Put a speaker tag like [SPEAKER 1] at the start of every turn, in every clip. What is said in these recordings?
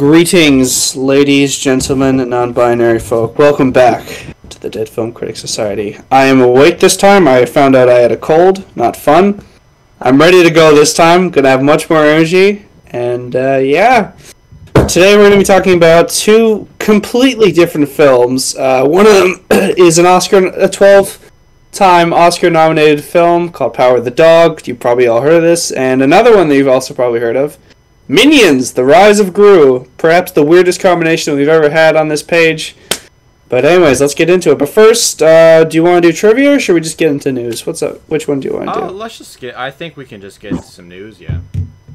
[SPEAKER 1] Greetings, ladies, gentlemen, and non-binary folk. Welcome back to the Dead Film Critics Society. I am awake this time. I found out I had a cold. Not fun. I'm ready to go this time. Gonna have much more energy. And, yeah. Today we're going to be talking about two completely different films. One of them is a 12-time Oscar-nominated film called Power of the Dog. You've probably all heard of this. And another one that you've also probably heard of. Minions, The Rise of Gru. Perhaps the weirdest combination we've ever had on this page. But anyways, let's get into it. But first, do you want to do trivia or should we just get into news? What's up? Which one do you want to do?
[SPEAKER 2] Let's just get... I think we can just get into some news, yeah.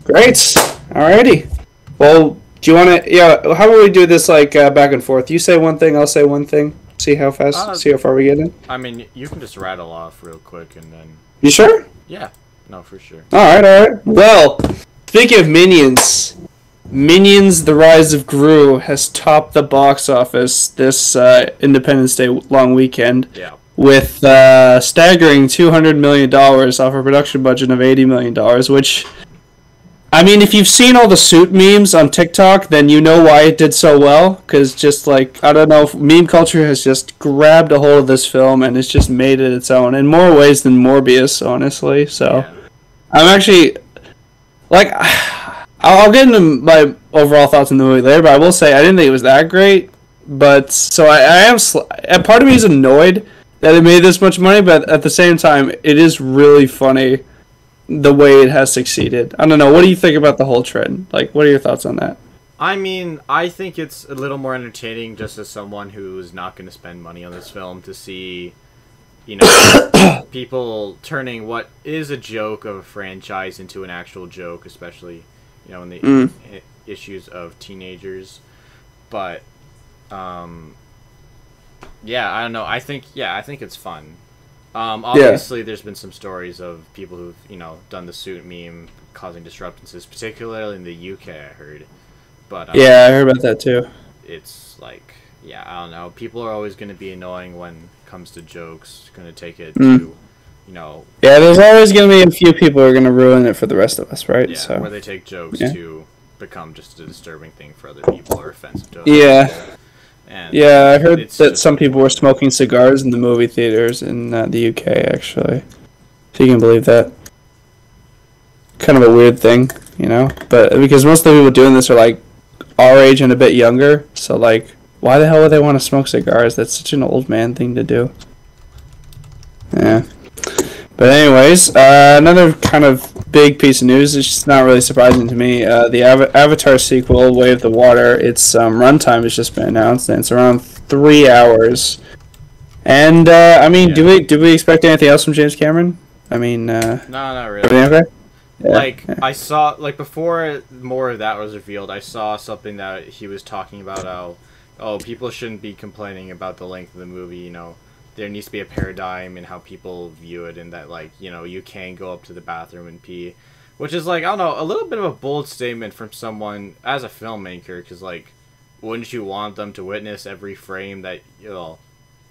[SPEAKER 1] Great. Alrighty. Well, do you want to... Yeah, how about we do this, like, back and forth? You say one thing, I'll say one thing. See how fast... see how far we get in?
[SPEAKER 2] I mean, you can just rattle off real quick and then...
[SPEAKER 1] You sure?
[SPEAKER 2] Yeah. No, for sure.
[SPEAKER 1] Alright. Well... Speaking of Minions, The Rise of Gru has topped the box office this Independence Day long weekend with staggering $200 million off a production budget of $80 million, which, I mean, if you've seen all the suit memes on TikTok, then you know why it did so well, because just, like, I don't know, meme culture has just grabbed a hold of this film and it's just made it its own, in more ways than Morbius, honestly, so I'm actually... Like, I'll get into my overall thoughts on the movie later, but I will say I didn't think it was that great. But, so I am, and part of me is annoyed that it made this much money, but at the same time, it is really funny the way it has succeeded. I don't know, what do you think about the whole trend? Like, what are your thoughts on that?
[SPEAKER 2] I mean, I think it's a little more entertaining just as someone who's not going to spend money on this film to see... You know, people turning what is a joke of a franchise into an actual joke, especially, you know, in the issues of teenagers. But, yeah, I don't know. I think it's fun. Obviously, there's been some stories of people who've, you know, done the suit meme causing disruptances, particularly in the UK, I heard. But
[SPEAKER 1] yeah, I heard about that too.
[SPEAKER 2] It's like, yeah, I don't know. People are always going to be annoying when it comes to jokes. Going to take it to, you know...
[SPEAKER 1] Yeah, there's always going to be a few people who are going to ruin it for the rest of us, right?
[SPEAKER 2] Yeah,
[SPEAKER 1] so,
[SPEAKER 2] where they take jokes to become just a disturbing thing for other people or offensive to others.
[SPEAKER 1] Yeah.
[SPEAKER 2] And
[SPEAKER 1] yeah, I heard that some people were smoking cigars in the movie theaters in the UK, actually. If you can believe that. Kind of a weird thing, you know? But because most of the people doing this are, like, our age and a bit younger, so, like... Why the hell would they want to smoke cigars? That's such an old man thing to do. Yeah. But anyways, another kind of big piece of news. It's just not really surprising to me. The Avatar sequel, Way of the Water, its runtime has just been announced, and it's around 3 hours. And, I mean, do we expect anything else from James Cameron? I mean,
[SPEAKER 2] No, not really.
[SPEAKER 1] Everything okay? Yeah.
[SPEAKER 2] Like, I saw, like, before more of that was revealed, I saw something that he was talking about how... Oh, people shouldn't be complaining about the length of the movie, you know. There needs to be a paradigm in how people view it, and that, like, you know, you can go up to the bathroom and pee. Which is, like, I don't know, a little bit of a bold statement from someone as a filmmaker, because, like, wouldn't you want them to witness every frame that, you know,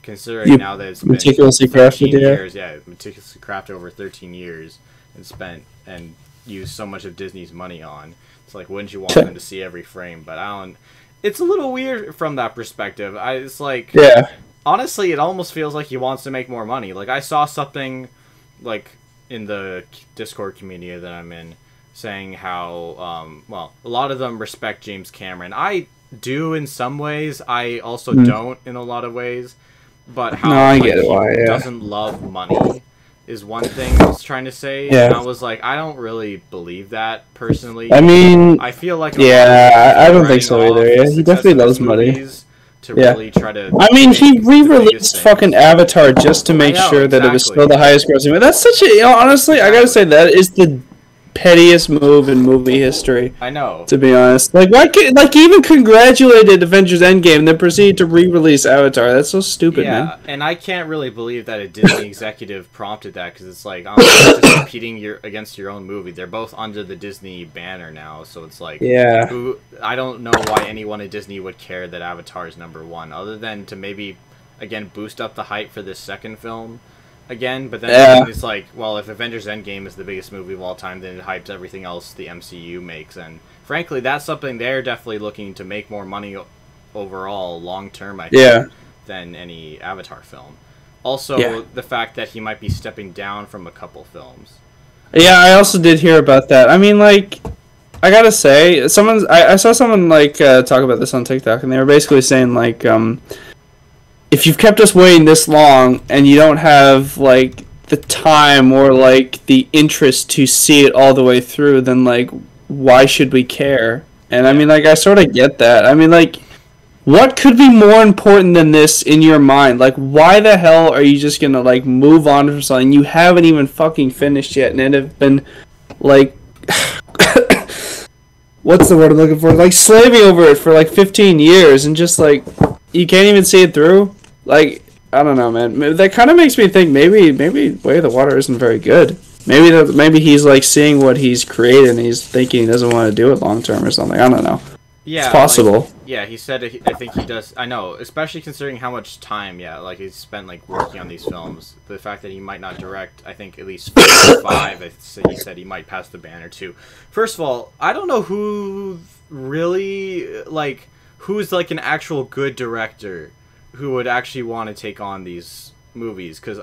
[SPEAKER 2] considering now that it's been
[SPEAKER 1] meticulously crafted,
[SPEAKER 2] years, meticulously crafted over 13 years, and spent, and used so much of Disney's money on. It's like, wouldn't you want them to see every frame? But I don't... It's a little weird from that perspective. It's like...
[SPEAKER 1] Yeah.
[SPEAKER 2] Honestly, it almost feels like he wants to make more money. Like, I saw something, like, in the Discord community that I'm in, saying how, well, a lot of them respect James Cameron. I do in some ways. I also don't in a lot of ways. But how
[SPEAKER 1] I get it, why,
[SPEAKER 2] he doesn't love money is one thing I was trying to say.
[SPEAKER 1] Yeah.
[SPEAKER 2] And I was like, I don't really believe that, personally.
[SPEAKER 1] I mean...
[SPEAKER 2] I feel like...
[SPEAKER 1] Yeah, I don't think so either. Yeah, he definitely loves money.
[SPEAKER 2] To really try to...
[SPEAKER 1] I mean, he re-released fucking Avatar just to make sure that it was still the highest grossing. But that's such a... You know, honestly, I gotta say, that is the pettiest move in movie history.
[SPEAKER 2] I know.
[SPEAKER 1] To be honest. Like, why can't... Like, he even congratulated Avengers Endgame and then proceeded to re-release Avatar. That's so stupid, man.
[SPEAKER 2] Yeah, and I can't really believe that a Disney executive prompted that, because it's like, honestly, just competing against your own movie. They're both under the Disney banner now, so it's like...
[SPEAKER 1] Yeah.
[SPEAKER 2] I don't know why anyone at Disney would care that Avatar is #1, other than to maybe, again, boost up the hype for this second film. again, but then it's like, well, if Avengers Endgame is the biggest movie of all time, then it hypes everything else the MCU makes, and frankly, that's something they're definitely looking to make more money overall, long term, I think, than any Avatar film. Also, the fact that he might be stepping down from a couple films.
[SPEAKER 1] Yeah, I also did hear about that. I mean, like, I gotta say, I saw someone, like, talk about this on TikTok, and they were basically saying, like, if you've kept us waiting this long, and you don't have, like, the time or, like, the interest to see it all the way through, then, like, why should we care? And, I mean, like, I sort of get that. I mean, like, what could be more important than this in your mind? Like, why the hell are you just gonna, like, move on from something you haven't even fucking finished yet, and it have been, like, what's the word I'm looking for? Like, slaving over it for, like, 15 years, and just, like, you can't even see it through? Like, I don't know, man. That kind of makes me think maybe Way of the Water isn't very good. Maybe he's, like, seeing what he's created, and he's thinking he doesn't want to do it long term or something. I don't know.
[SPEAKER 2] Yeah,
[SPEAKER 1] it's possible.
[SPEAKER 2] Like, yeah, he said. I think he does. I know, especially considering how much time, like he's spent like working on these films. The fact that he might not direct, I think at least 5. He said he might pass the banner too. First of all, I don't know who really who's like an actual good director who would actually want to take on these movies, because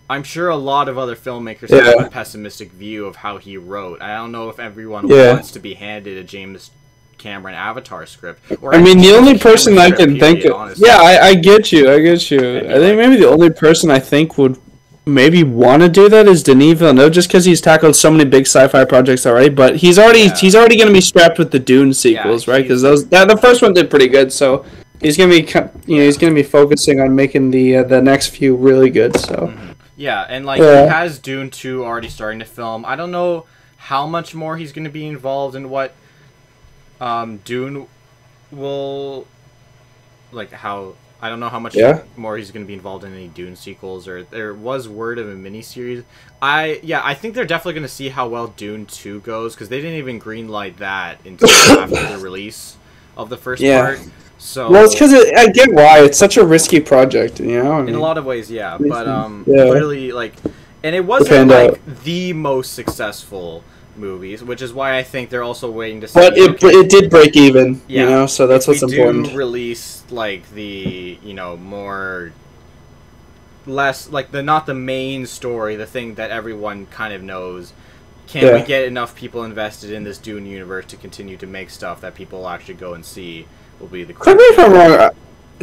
[SPEAKER 2] I'm sure a lot of other filmmakers have a pessimistic view of how he wrote. I don't know if everyone wants to be handed a James Cameron Avatar script. Or
[SPEAKER 1] I mean, the only person I can think of... Honestly. Yeah, I get you. I think maybe the only person I think would maybe want to do that is Denis Villeneuve, just because he's tackled so many big sci-fi projects already. But he's already going to be strapped with the Dune sequels, right? Because the first one did pretty good, so he's going to be he's going to be focusing on making the next few really good. So
[SPEAKER 2] yeah, and he has Dune 2 already starting to film. I don't know how much more he's going to be involved in what Dune will, I don't know how much more he's going to be involved in any Dune sequels, or there was word of a miniseries. I think they're definitely going to see how well Dune 2 goes, because they didn't even greenlight that until after the release of the first part. So,
[SPEAKER 1] well, it's because I get why. It's such a risky project, you know?
[SPEAKER 2] In a lot of ways, but clearly, and it wasn't, the most successsul movies, which is why I think they're also waiting to see.
[SPEAKER 1] But it did break even, you know, so that's what's important.
[SPEAKER 2] Do release the more less not the main story, the thing that everyone kind of knows. Can we get enough people invested in this Dune universe to continue to make stuff that people will actually go and see? Will be the question.
[SPEAKER 1] Correct me if I'm wrong.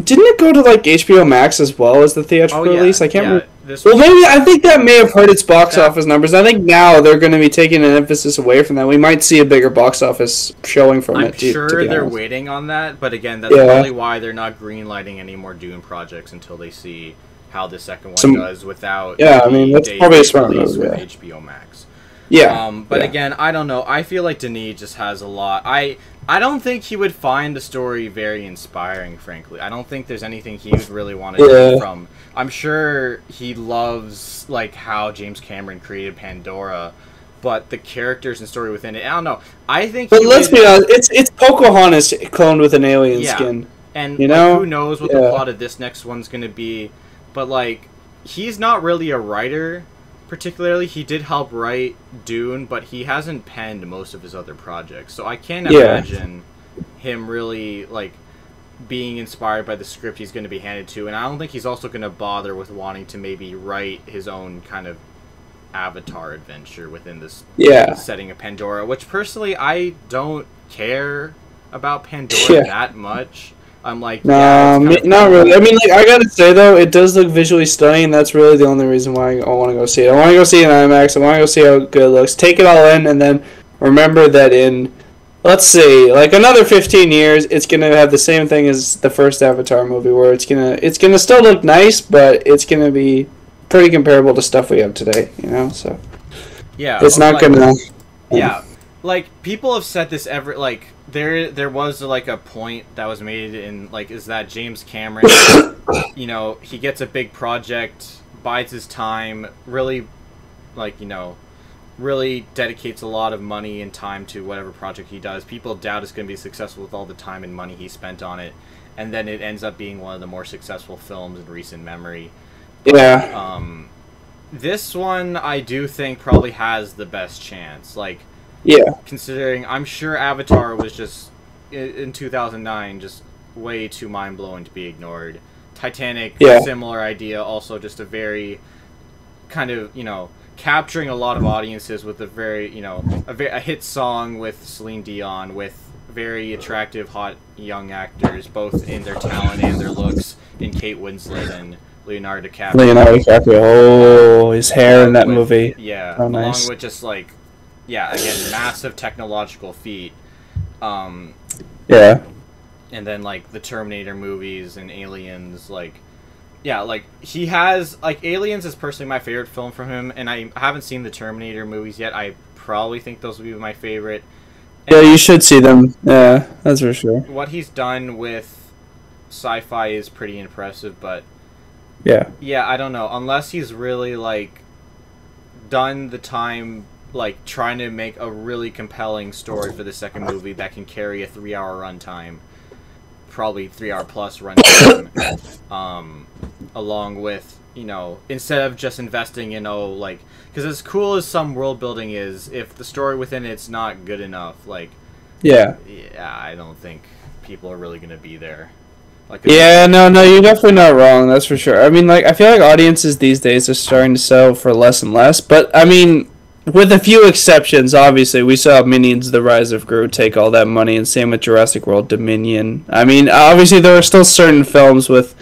[SPEAKER 1] Didn't it go to HBO Max as well as the theatrical release? I can't remember. Maybe I think that may have hurt its box office numbers. I think now they're going to be taking an emphasis away from that. We might see a bigger box office showing from it.
[SPEAKER 2] I'm sure they're waiting on that, but again, that's probably why they're not greenlighting any more Dune projects until they see how the second one does without.
[SPEAKER 1] Yeah, I mean that's probably a smart move.
[SPEAKER 2] With HBO Max.
[SPEAKER 1] Yeah.
[SPEAKER 2] But again, I don't know. I feel like Denis just has a lot. I don't think he would find the story very inspiring, frankly. I don't think there's anything he would really want to do from. I'm sure he loves how James Cameron created Pandora, but the characters and story within it, I don't know. I think.
[SPEAKER 1] But let's be honest, it's Pocahontas cloned with an alien skin.
[SPEAKER 2] And who knows what the plot of this next one's going to be? But he's not really a writer. Particularly, he did help write Dune, but he hasn't penned most of his other projects. So I can't imagine him really, being inspired by the script he's going to be handed to. And I don't think he's also going to bother with wanting to maybe write his own kind of Avatar adventure within this setting of Pandora. Which, personally, I don't care about Pandora that much. I'm not
[SPEAKER 1] really. I mean, I gotta say though, it does look visually stunning, and that's really the only reason why I want to go see it. I want to go see it in IMAX. I want to go see how good it looks. Take it all in, and then remember that in, let's see, another 15 years, it's gonna have the same thing as the first Avatar movie, where it's gonna still look nice, but it's gonna be pretty comparable to stuff we have today. You know, so it's not gonna.
[SPEAKER 2] Yeah, people have said this there was a point that was made in is that James Cameron he gets a big project, bides his time, really really dedicates a lot of money and time to whatever project he does. People doubt it's going to be successful with all the time and money he spent on it, and then it ends up being one of the more successful films in recent memory. this one I do think probably has the best chance. Like,
[SPEAKER 1] Yeah.
[SPEAKER 2] considering I'm sure Avatar was just in 2009 just way too mind blowing to be ignored. Titanic, similar idea, also just a very kind of, you know, capturing a lot of audiences with a very, you know, a hit song with Celine Dion, with very attractive, hot young actors, both in their talent and their looks, in Kate Winslet and Leonardo DiCaprio.
[SPEAKER 1] Oh, his hair in that movie.
[SPEAKER 2] Yeah,
[SPEAKER 1] oh, nice.
[SPEAKER 2] Along with just like, yeah, again, massive technological feat.
[SPEAKER 1] Yeah.
[SPEAKER 2] And then like the Terminator movies and Aliens, like, yeah, like he has like Aliens is personally my favorite film from him, and I haven't seen the Terminator movies yet. I probably think those will be my favorite. And
[SPEAKER 1] yeah, you should see them. Yeah, that's for sure.
[SPEAKER 2] What he's done with sci-fi is pretty impressive, but
[SPEAKER 1] yeah,
[SPEAKER 2] I don't know. Unless he's really like done the time like trying to make a really compelling story for the second movie that can carry a 3-hour runtime, probably 3-hour plus runtime, along with, you know, instead of just investing in like, because as cool as some world building is, if the story within it's not good enough, like, yeah, I don't think people are really gonna be there. Like,
[SPEAKER 1] yeah, no, you're definitely not wrong. That's for sure. I mean, like, I feel like audiences these days are starting to sell for less and less, but I mean, with a few exceptions, obviously, we saw Minions: The Rise of Gru take all that money, and same with Jurassic World Dominion. I mean, obviously, there are still certain films with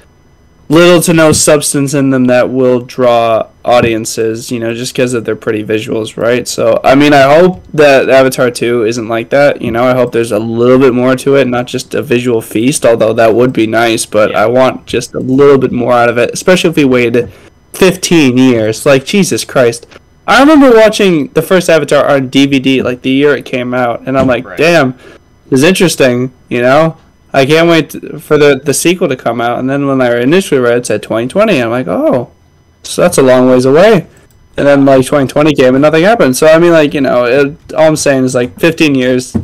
[SPEAKER 1] little to no substance in them that will draw audiences, you know, just because of their pretty visuals, right? So, I mean, I hope that Avatar 2 isn't like that, you know? I hope there's a little bit more to it, not just a visual feast, although that would be nice, but I want just a little bit more out of it, especially if we waited 15 years. Like, Jesus Christ. I remember watching the first Avatar on DVD, like, the year it came out, and I'm like, damn, this is interesting, you know? I can't wait for the sequel to come out. And then when I initially read it said 2020, I'm like, oh, so that's a long ways away. And then like 2020 came and nothing happened. So I mean, like, you know, all I'm saying is like 15 years,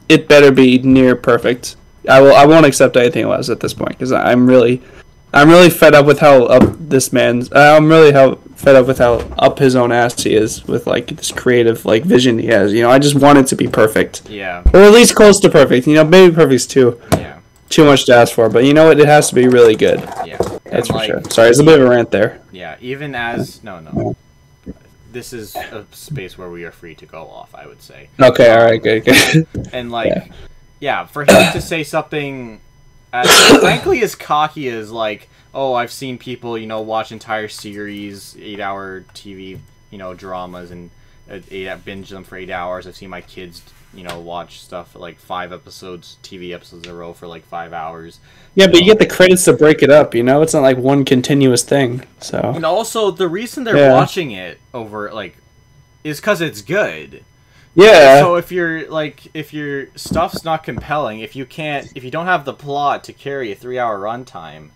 [SPEAKER 1] it better be near perfect. I won't accept anything less at this point because I'm really fed up with how up this man's. Fed up with how up his own ass he is with like this creative like vision he has. You know, I just want it to be perfect.
[SPEAKER 2] Yeah.
[SPEAKER 1] Or at least close to perfect. You know, maybe perfect's too much to ask for, but you know what? It has to be really good.
[SPEAKER 2] Yeah.
[SPEAKER 1] That's for sure. Sorry, it's a bit of a rant there.
[SPEAKER 2] Yeah. Even as no. This is a space where we are free to go off, I would say.
[SPEAKER 1] Okay. All right. Good.
[SPEAKER 2] And like, for him to say something as frankly as cocky as like, oh, I've seen people, you know, watch entire series, 8-hour TV, you know, dramas, and binge them for 8 hours. I've seen my kids, you know, watch stuff like 5 episodes, TV episodes in a row for like 5 hours.
[SPEAKER 1] Yeah, but you get the credits to break it up, you know? It's not like one continuous thing, so...
[SPEAKER 2] And also, the reason they're watching it over, like, is because it's good.
[SPEAKER 1] Yeah.
[SPEAKER 2] So if your stuff's not compelling, if you don't have the plot to carry a 3-hour runtime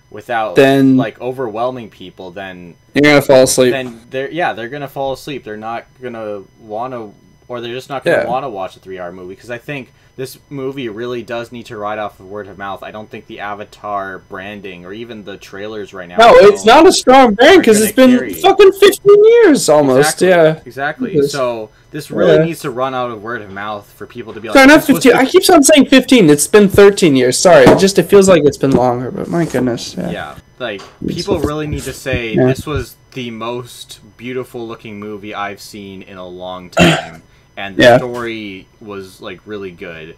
[SPEAKER 2] without then, like, overwhelming people, then
[SPEAKER 1] you're gonna fall asleep.
[SPEAKER 2] Then they're gonna fall asleep. They're not gonna wanna, or they're just not gonna want to watch a 3-hour movie. Because I think this movie really does need to ride off of word of mouth. I don't think the Avatar branding or even the trailers right now.
[SPEAKER 1] No, it's not a strong brand because it's been fucking 15 years almost.
[SPEAKER 2] Exactly. So this really needs to run out of word of mouth for people to be like.
[SPEAKER 1] Sorry, not 15. I keep on saying 15. It's been 13 years. Sorry, it feels like it's been longer. But my goodness.
[SPEAKER 2] Yeah, like people really need to say this was the most beautiful looking movie I've seen in a long time. And the story was, like, really good.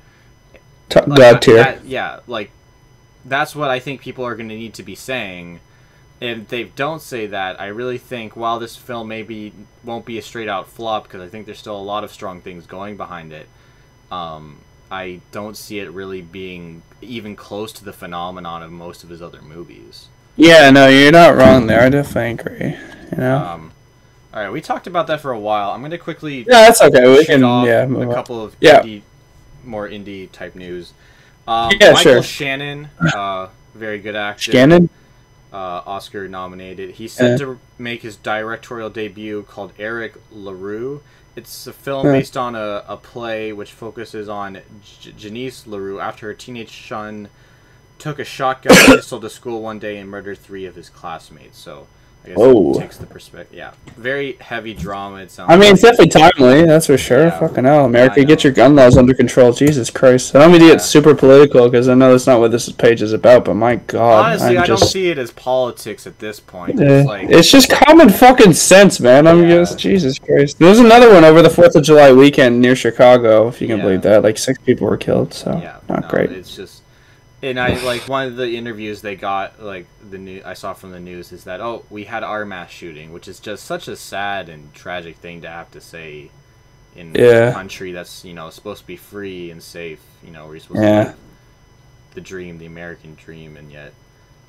[SPEAKER 1] God tier.
[SPEAKER 2] Like, that's what I think people are going to need to be saying. If they don't say that, I really think, while this film won't be a straight-out flop, because I think there's still a lot of strong things going behind it, I don't see it really being even close to the phenomenon of most of his other movies.
[SPEAKER 1] Yeah, no, you're not wrong there. I definitely agree. You know?
[SPEAKER 2] All right, we talked about that for a while. I'm going to quickly
[SPEAKER 1] that's okay. We can
[SPEAKER 2] off a couple of more indie type news. Michael Shannon, very good actor.
[SPEAKER 1] Shannon?
[SPEAKER 2] Oscar nominated. He's set to make his directorial debut called Eric LaRue. It's a film based on a play which focuses on Janice LaRue after her teenage son took a shotgun pistol to school one day and murdered 3 of his classmates. So I guess it takes the perspective. Yeah, very heavy drama. It sounds.
[SPEAKER 1] I mean, it's definitely timely. That's for sure.
[SPEAKER 2] Yeah.
[SPEAKER 1] Fucking hell, America, get your gun laws under control. Jesus Christ! I don't mean to get super political because I know that's not what this page is about. But my God,
[SPEAKER 2] honestly, I don't see it as politics at this point.
[SPEAKER 1] It's just common fucking sense, man. I'm just Jesus Christ. There's another one over the 4th of July weekend near Chicago, if you can believe that. Like 6 people were killed. So not great.
[SPEAKER 2] It's just. And I like one of the interviews they got, like I saw from the news, is that we had our mass shooting, which is just such a sad and tragic thing to have to say in a country that's supposed to be free and safe. We're supposed to live the dream, the American dream, and yet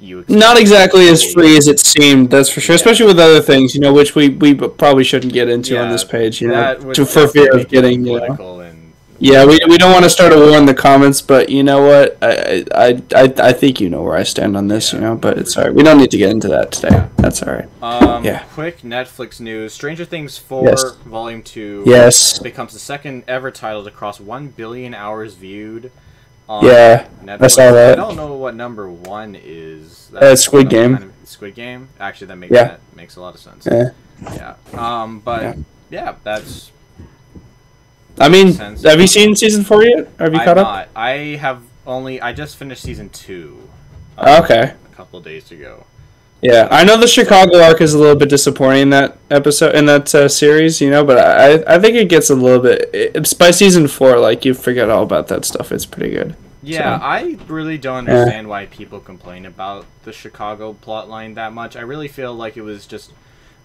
[SPEAKER 1] not exactly as free as it seemed. That's for sure. Especially with other things, which we probably shouldn't get into on this page. For fear of getting political and. Yeah, we don't want to start a war in the comments, but you know what? I think you know where I stand on this, but it's alright. We don't need to get into that today. That's alright.
[SPEAKER 2] Quick Netflix news. Stranger Things 4 Volume 2 becomes the second ever title to cross 1 billion hours viewed on Netflix.
[SPEAKER 1] I saw that.
[SPEAKER 2] I don't know what number 1 is.
[SPEAKER 1] Squid Game.
[SPEAKER 2] Squid Game? Actually, that makes a lot of sense. That's...
[SPEAKER 1] I mean, have you seen season 4 yet? Have you caught up?
[SPEAKER 2] I just finished season 2.
[SPEAKER 1] Okay.
[SPEAKER 2] A couple of days ago.
[SPEAKER 1] Yeah, I know the Chicago arc is a little bit disappointing in that episode, in that series, but I think it gets a little bit... by season 4, like, you forget all about that stuff. It's pretty good.
[SPEAKER 2] Yeah, I really don't understand why people complain about the Chicago plotline that much. I really feel like it was just...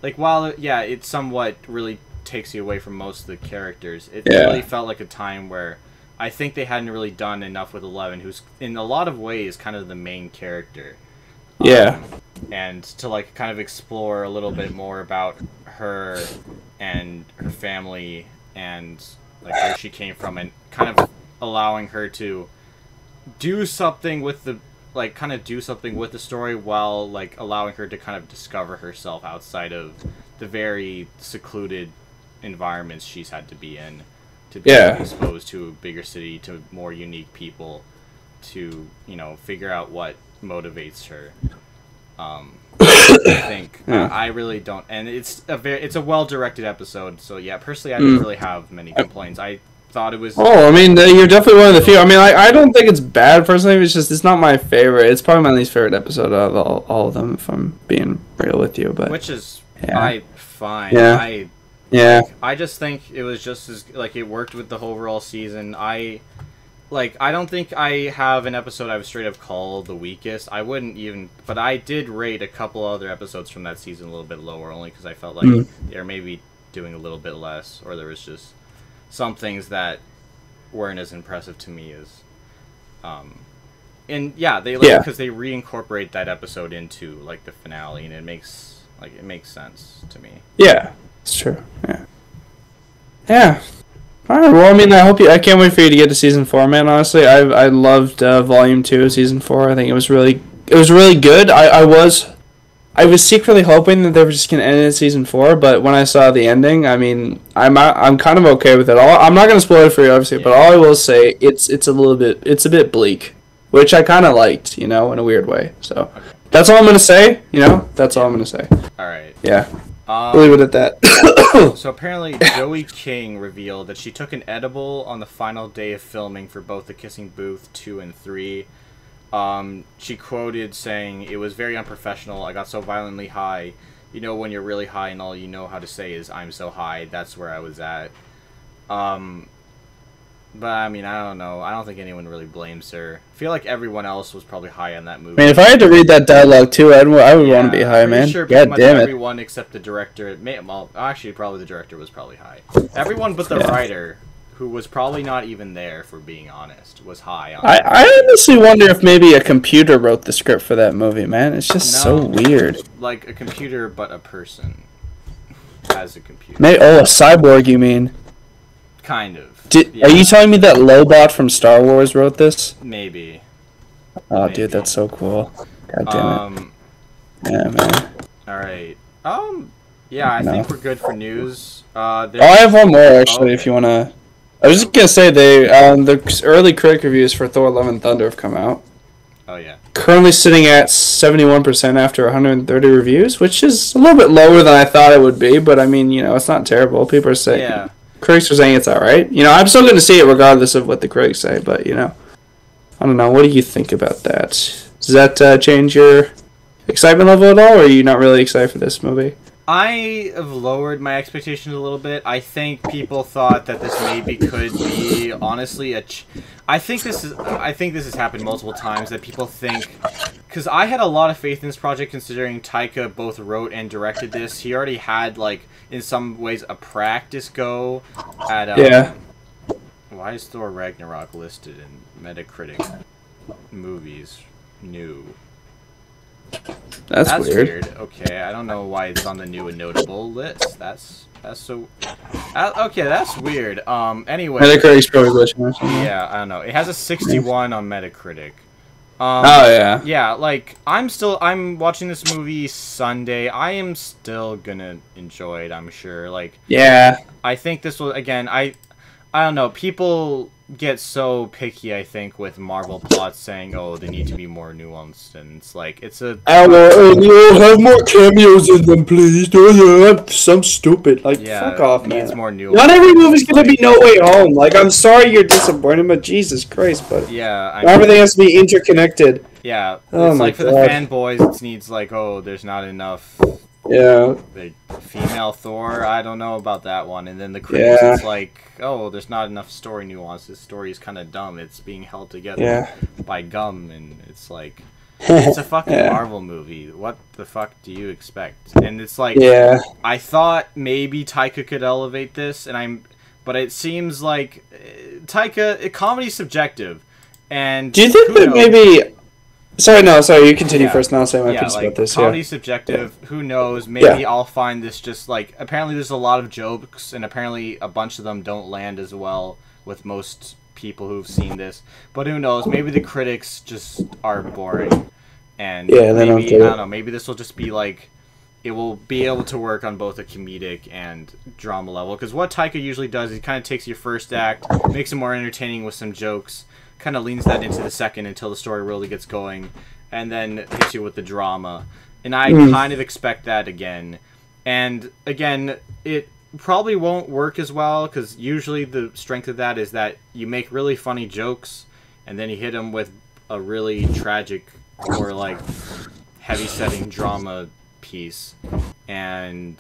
[SPEAKER 2] Like, while, it somewhat really... takes you away from most of the characters. It really felt like a time where I think they hadn't really done enough with 11, who's in a lot of ways kind of the main character. And to like kind of explore a little bit more about her and her family and like where she came from, and kind of allowing her to do something with the story while like allowing her to kind of discover herself outside of the very secluded environments she's had to be in, to be exposed to a bigger city, to more unique people, to figure out what motivates her. I think I really don't, and it's a well-directed episode. So personally, I didn't really have many complaints. I thought it was.
[SPEAKER 1] I mean, you're definitely one of the few. I mean, I don't think it's bad personally. It's not my favorite. It's probably my least favorite episode out of all of them, if I'm being real with you. But
[SPEAKER 2] which is fine. I just think it was just as it worked with the overall season. I don't think I have an episode I would straight up call the weakest. I wouldn't even, but I did rate a couple other episodes from that season a little bit lower, only because I felt like they were maybe doing a little bit less, or there was just some things that weren't as impressive to me as, because they reincorporate that episode into the finale, and it makes sense to me.
[SPEAKER 1] Yeah. It's true. Yeah. All right. Well, I mean, I can't wait for you to get to season 4, man. Honestly, I loved Volume 2 of season 4. I think it was really good. I was secretly hoping that they were just gonna end it at season 4, but when I saw the ending, I mean, I'm kind of okay with it. I'm not gonna spoil it for you, obviously, but all I will say it's a bit bleak, which I kind of liked, in a weird way. So that's all I'm gonna say. That's all I'm gonna say.
[SPEAKER 2] All right.
[SPEAKER 1] Yeah. Leave it at that.
[SPEAKER 2] So apparently Joey King revealed that she took an edible on the final day of filming for both The Kissing Booth 2 and 3. She quoted saying, "It was very unprofessional. I got so violently high. When you're really high and all you know how to say is, 'I'm so high,' that's where I was at." But, I mean, I don't know. I don't think anyone really blames her. I feel like everyone else was probably high on that movie.
[SPEAKER 1] I mean, if I had to read that dialogue, too, I would want to be high, man.
[SPEAKER 2] Sure, pretty much everyone except the director. Actually, probably the director was probably high. Everyone but the writer, who was probably not even there, for being honest, was high on it.
[SPEAKER 1] I honestly wonder if maybe a computer wrote the script for that movie, man. It's just so weird.
[SPEAKER 2] Like a computer, but a person as a computer.
[SPEAKER 1] A cyborg, you mean?
[SPEAKER 2] Kind of.
[SPEAKER 1] Are you telling me that Lobot from Star Wars wrote this?
[SPEAKER 2] Maybe.
[SPEAKER 1] Oh, maybe. Dude, that's so cool. God damn it. Yeah, man.
[SPEAKER 2] Alright. I think we're good for news.
[SPEAKER 1] I have one more, actually, if you want to... I was just going to say, the early critic reviews for Thor Love and Thunder have come out.
[SPEAKER 2] Oh yeah.
[SPEAKER 1] Currently sitting at 71% after 130 reviews, which is a little bit lower than I thought it would be. But I mean, it's not terrible. People are saying, critics are saying it's all right. I'm still going to see it regardless of what the critics say. But I don't know. What do you think about that? Does that change your excitement level at all, or are you not really excited for this movie?
[SPEAKER 2] I have lowered my expectations a little bit. I think people thought that this maybe could be honestly I think this has happened multiple times that people think, because I had a lot of faith in this project considering Taika both wrote and directed this. He already had in some ways a practice go at Why is Thor Ragnarok listed in Metacritic movies new?
[SPEAKER 1] That's weird.
[SPEAKER 2] Okay, I don't know why it's on the new and notable list. That's so. Okay, that's weird. Anyway.
[SPEAKER 1] Metacritic's probably glitching or something.
[SPEAKER 2] Yeah, I don't know. It has a 61 on Metacritic.
[SPEAKER 1] Oh yeah.
[SPEAKER 2] Yeah, I'm watching this movie Sunday. I am still gonna enjoy it. I'm sure.
[SPEAKER 1] Yeah.
[SPEAKER 2] I think this will again. I don't know. People get so picky, I think, with Marvel plots saying, "Oh, they need to be more nuanced," and it's
[SPEAKER 1] have more cameos in them, please. Some stupid, fuck off, man.
[SPEAKER 2] Needs more nuance.
[SPEAKER 1] Not every movie's gonna be No Way Home. I'm sorry you're disappointed, but Jesus Christ, but everything has to be interconnected.
[SPEAKER 2] Yeah, it's for the fanboys, it needs there's not enough.
[SPEAKER 1] Yeah.
[SPEAKER 2] The female Thor, I don't know about that one. And then the critics, it's there's not enough story nuance. This story is kind of dumb. It's being held together by gum, and it's it's a fucking Marvel movie. What the fuck do you expect? And it's I thought maybe Taika could elevate this, but it seems like Taika, comedy's subjective. And
[SPEAKER 1] do you think that maybe? Sorry, you continue first, and I'll say my piece about this.
[SPEAKER 2] Comedy's subjective. Who knows? Maybe I'll find this just apparently there's a lot of jokes, and apparently a bunch of them don't land as well with most people who've seen this. But who knows? Maybe the critics just are boring, and maybe I don't know. Maybe this will just be it will be able to work on both a comedic and drama level. Because what Taika usually does, he kind of takes your first act, makes it more entertaining with some jokes. Kind of leans that into the second until the story really gets going, and then hits you with the drama. And I kind of expect that again. And again, it probably won't work as well, because usually the strength of that is that you make really funny jokes, and then you hit them with a really tragic or heavy-setting drama piece. And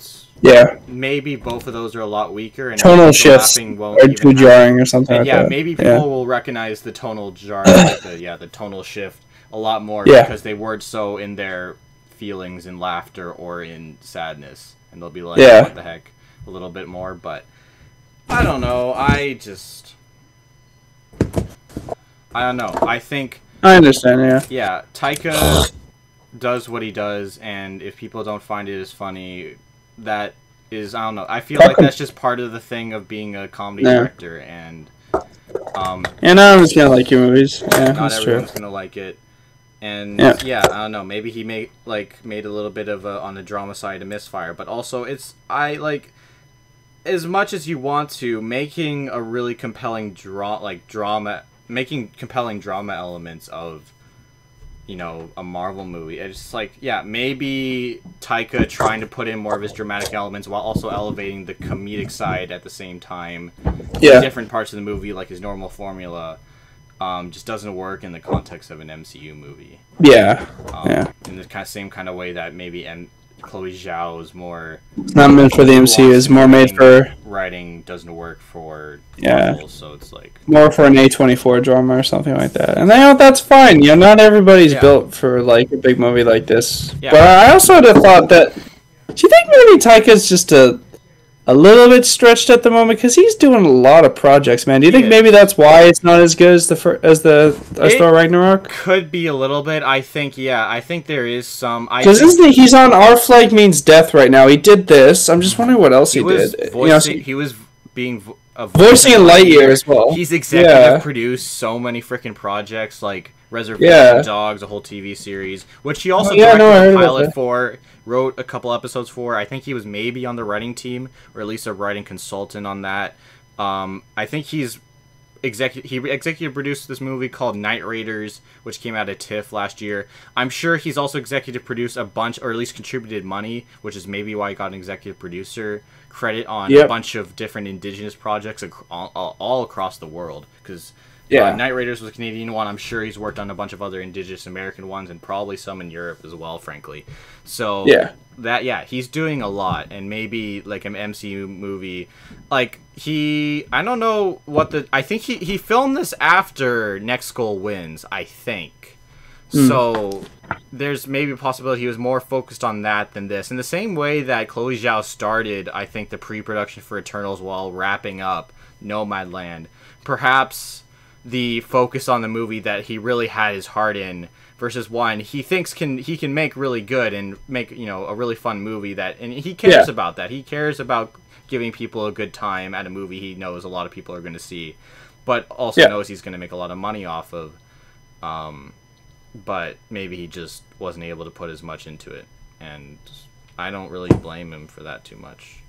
[SPEAKER 2] maybe both of those are a lot weaker, and
[SPEAKER 1] tonal shifts are too jarring or something.
[SPEAKER 2] And maybe people will recognize the tonal jar, the tonal shift a lot more because they weren't so in their feelings in laughter or in sadness, and they'll be like, "What the heck?" a little bit more. But I don't know. I don't know. I think
[SPEAKER 1] I understand.
[SPEAKER 2] Yeah, Taika does what he does, and if people don't find it as funny, that is, I don't know. I feel like that's just part of the thing of being a comedy director, and
[SPEAKER 1] not everyone's gonna like your movies. Yeah,
[SPEAKER 2] not everyone's
[SPEAKER 1] true.
[SPEAKER 2] Gonna like it, and I don't know. Maybe he made a little bit of on the drama side a misfire, but also as much as you want to, making a really compelling making compelling drama elements of a Marvel movie. It's maybe Taika trying to put in more of his dramatic elements while also elevating the comedic side at the same time. Different parts of the movie, like his normal formula, just doesn't work in the context of an MCU movie. In the same kind of way that maybe Chloe Zhao is more...
[SPEAKER 1] It's not meant for the MCU, it's more made for...
[SPEAKER 2] Writing doesn't work for Marvel, so it's
[SPEAKER 1] more for an A24 drama or something like that. And that's fine, not everybody's built for, a big movie like this. But I also would have thought that... Do you think maybe Taika's just a little bit stretched at the moment? Because he's doing a lot of projects, man. Do you think maybe that's why it's not as good as Thor Ragnarok?
[SPEAKER 2] Could be a little bit. I think there is some.
[SPEAKER 1] Because he's on Our Flag Means Death right now. He did this. I'm just wondering what else he did.
[SPEAKER 2] He was being
[SPEAKER 1] voicing in Lightyear as well.
[SPEAKER 2] He's executive produced so many freaking projects like Reservation Dogs, a whole TV series, which he also directed a pilot for. Wrote a couple episodes for. I think he was maybe on the writing team, or at least a writing consultant on that. I think he's executive produced this movie called Night Raiders, which came out at TIFF last year. I'm sure he's also executive produced a bunch, or at least contributed money, which is maybe why he got an executive producer credit on a bunch of different indigenous projects all across the world. Because Night Raiders was a Canadian one. I'm sure he's worked on a bunch of other indigenous American ones, and probably some in Europe as well, frankly. So he's doing a lot, and maybe like an MCU movie, like I don't know what I think he filmed this after Next Goal Wins, I think. So there's maybe a possibility he was more focused on that than this. In the same way that Chloe Zhao started, I think, the pre-production for Eternals while wrapping up Nomadland. Perhaps the focus on the movie that he really had his heart in versus one he thinks he can make really good and make, a really fun movie and he cares about that. He cares about giving people a good time at a movie he knows a lot of people are going to see, but also knows he's going to make a lot of money off of. But maybe he just wasn't able to put as much into it, and I don't really blame him for that too much.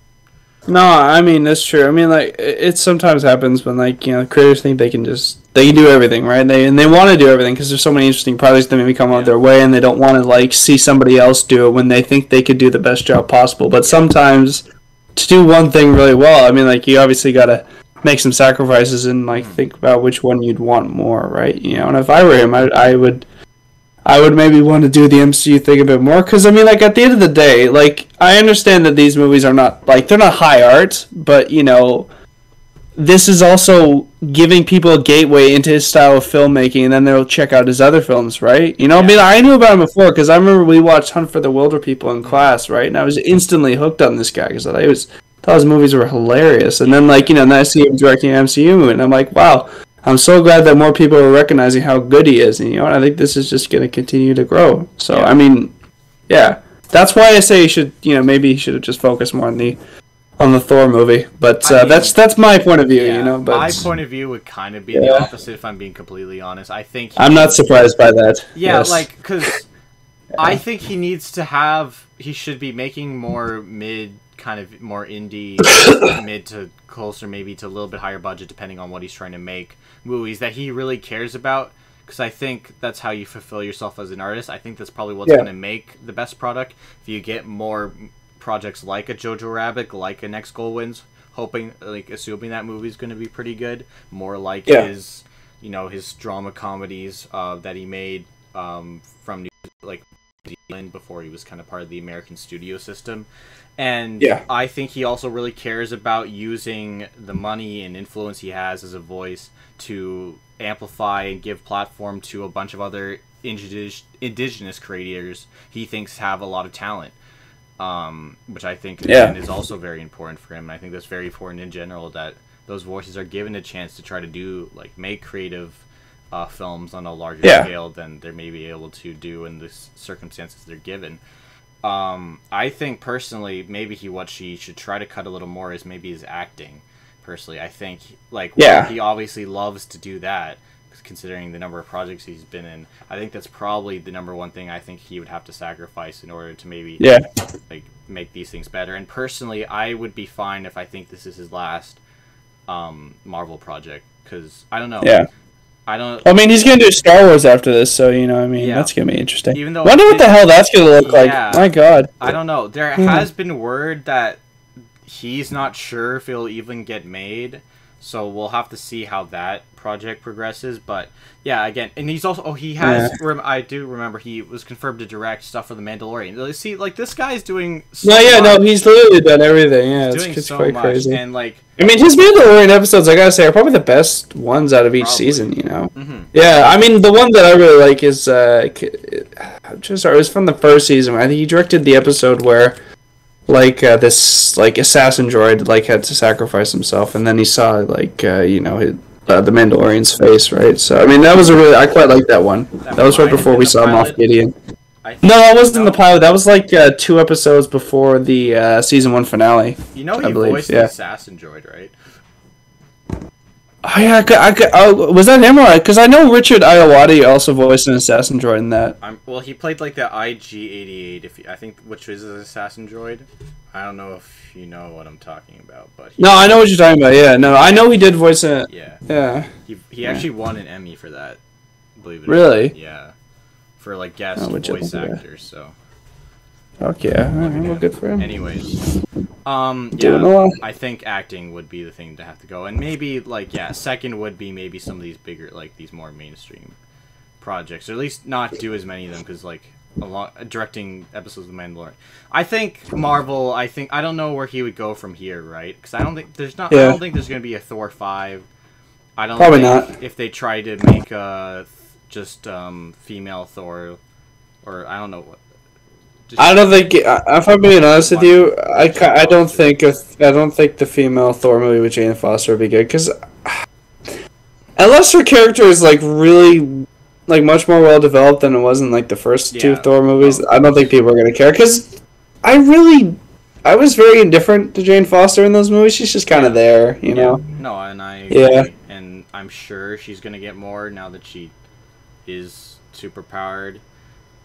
[SPEAKER 1] No, I mean, that's true. I mean, like, it sometimes happens when, like, creators think they can do everything, right? They want to do everything because there's so many interesting projects that maybe come out their way, and they don't want to, like, see somebody else do it when they think they could do the best job possible. But sometimes, to do one thing really well, I mean, like, you obviously got to make some sacrifices and, like, think about which one you'd want more, right? And if I were him, I would maybe want to do the MCU thing a bit more, because, I mean, like, at the end of the day, like, I understand that these movies are not, like, they're not high art, but, this is also giving people a gateway into his style of filmmaking, and then they'll check out his other films, right? I mean, I knew about him before, because I remember we watched Hunt for the Wilder People in class, right? And I was instantly hooked on this guy, because I thought his movies were hilarious, and then, like, then I see him directing an MCU movie, and I'm like, wow. I'm so glad that more people are recognizing how good he is, and I think this is just going to continue to grow. So I mean, that's why I say he should, maybe he should have just focused more on the Thor movie. But that's my point of view, But
[SPEAKER 2] my point of view would kind of be the opposite, if I'm being completely honest. I think
[SPEAKER 1] I'm not surprised by that.
[SPEAKER 2] Yeah, like, because I think he should be making more kind of more indie, mid to closer, maybe to a little bit higher budget, depending on what he's trying to make, movies that he really cares about, because I think that's how you fulfill yourself as an artist. I think that's probably what's going to make the best product. If you get more projects like a Jojo Rabbit, like a Next Goal Wins, assuming that movie's going to be pretty good, more like his drama comedies that he made from New Zealand before he was kind of part of the American studio system. And I think he also really cares about using the money and influence he has as a voice to amplify and give platform to a bunch of other indigenous creators he thinks have a lot of talent, which I think is also very important for him. And I think that's very important in general, that those voices are given a chance to try to make creative films on a larger scale than they may be able to do in the circumstances they're given. I think personally, maybe what he should try to cut a little more is maybe his acting. Personally, I think he obviously loves to do that, considering the number of projects he's been in. I think that's probably the number one thing I think he would have to sacrifice in order to maybe make these things better. And personally, I would be fine if I think this is his last Marvel project, because I don't know. I mean, he's gonna do Star Wars after this, so that's gonna be interesting. Even though wonder what the hell that's gonna look like. My God, I don't know. There has been word that he's not sure if it'll even get made, so we'll have to see how that project progresses. But again, and he's also I do remember he was confirmed to direct stuff for The Mandalorian. See, this guy's doing
[SPEAKER 1] he's literally done everything. It's
[SPEAKER 2] so
[SPEAKER 1] quite
[SPEAKER 2] much.
[SPEAKER 1] crazy.
[SPEAKER 2] And
[SPEAKER 1] I mean, his Mandalorian episodes, I gotta say, are probably the best ones out of each season. Yeah, I mean, the one that I really like is it was from the first season. I think he directed the episode where this assassin droid had to sacrifice himself, and then he saw the Mandalorian's face, right? So I mean, that was I quite like that one. That was right before we saw Moff Gideon. No, that wasn't the pilot. That was 2 episodes before the season 1 finale.
[SPEAKER 2] He voiced the assassin droid, right?
[SPEAKER 1] Oh yeah, was that him? Because I know Richard Ayoade also voiced an assassin droid in that.
[SPEAKER 2] He played the IG-88, I think, which is an assassin droid. I don't know if you know what I'm talking about, but
[SPEAKER 1] No, I know what you're talking about. Yeah, no, I know he did voice it.
[SPEAKER 2] Yeah.
[SPEAKER 1] Yeah.
[SPEAKER 2] He actually won an Emmy for that. Believe it or
[SPEAKER 1] Really?
[SPEAKER 2] not. Yeah. For like guest voice actor. So.
[SPEAKER 1] Fuck yeah! Well, good for him.
[SPEAKER 2] Anyways, I think acting would be the thing to have to go, and maybe like second would be maybe some of these bigger, like these more mainstream projects, or at least not do as many of them because like directing episodes of The Mandalorian. I think Marvel. I don't know where he would go from here, right? Because I don't think there's not. I don't think there's gonna be a Thor 5. I don't
[SPEAKER 1] probably
[SPEAKER 2] think
[SPEAKER 1] not.
[SPEAKER 2] If they try to make a just female Thor, or I don't know what.
[SPEAKER 1] I don't think. If I'm being honest with you, I don't think the female Thor movie with Jane Foster would be good because unless her character is like really like much more well developed than it was in like the first two Thor movies, I don't think people are gonna care. Because I was very indifferent to Jane Foster in those movies. She's just kind of there, you know.
[SPEAKER 2] No, and I agree. And I'm sure she's gonna get more now that she is super powered.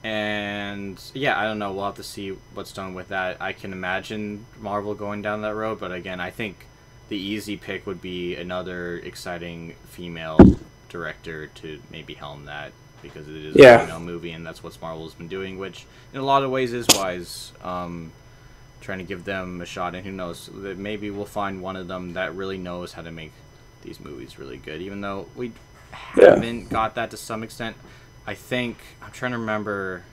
[SPEAKER 2] And I don't know. We'll have to see what's done with that. I can imagine Marvel going down that road, but again, I think the easy pick would be another exciting female director to maybe helm that because it is a female movie, and that's what Marvel's been doing, which in a lot of ways is wise. Trying to give them a shot, and who knows, that maybe we'll find one of them that really knows how to make these movies really good. Even though we haven't got that to some extent. I think I'm trying to remember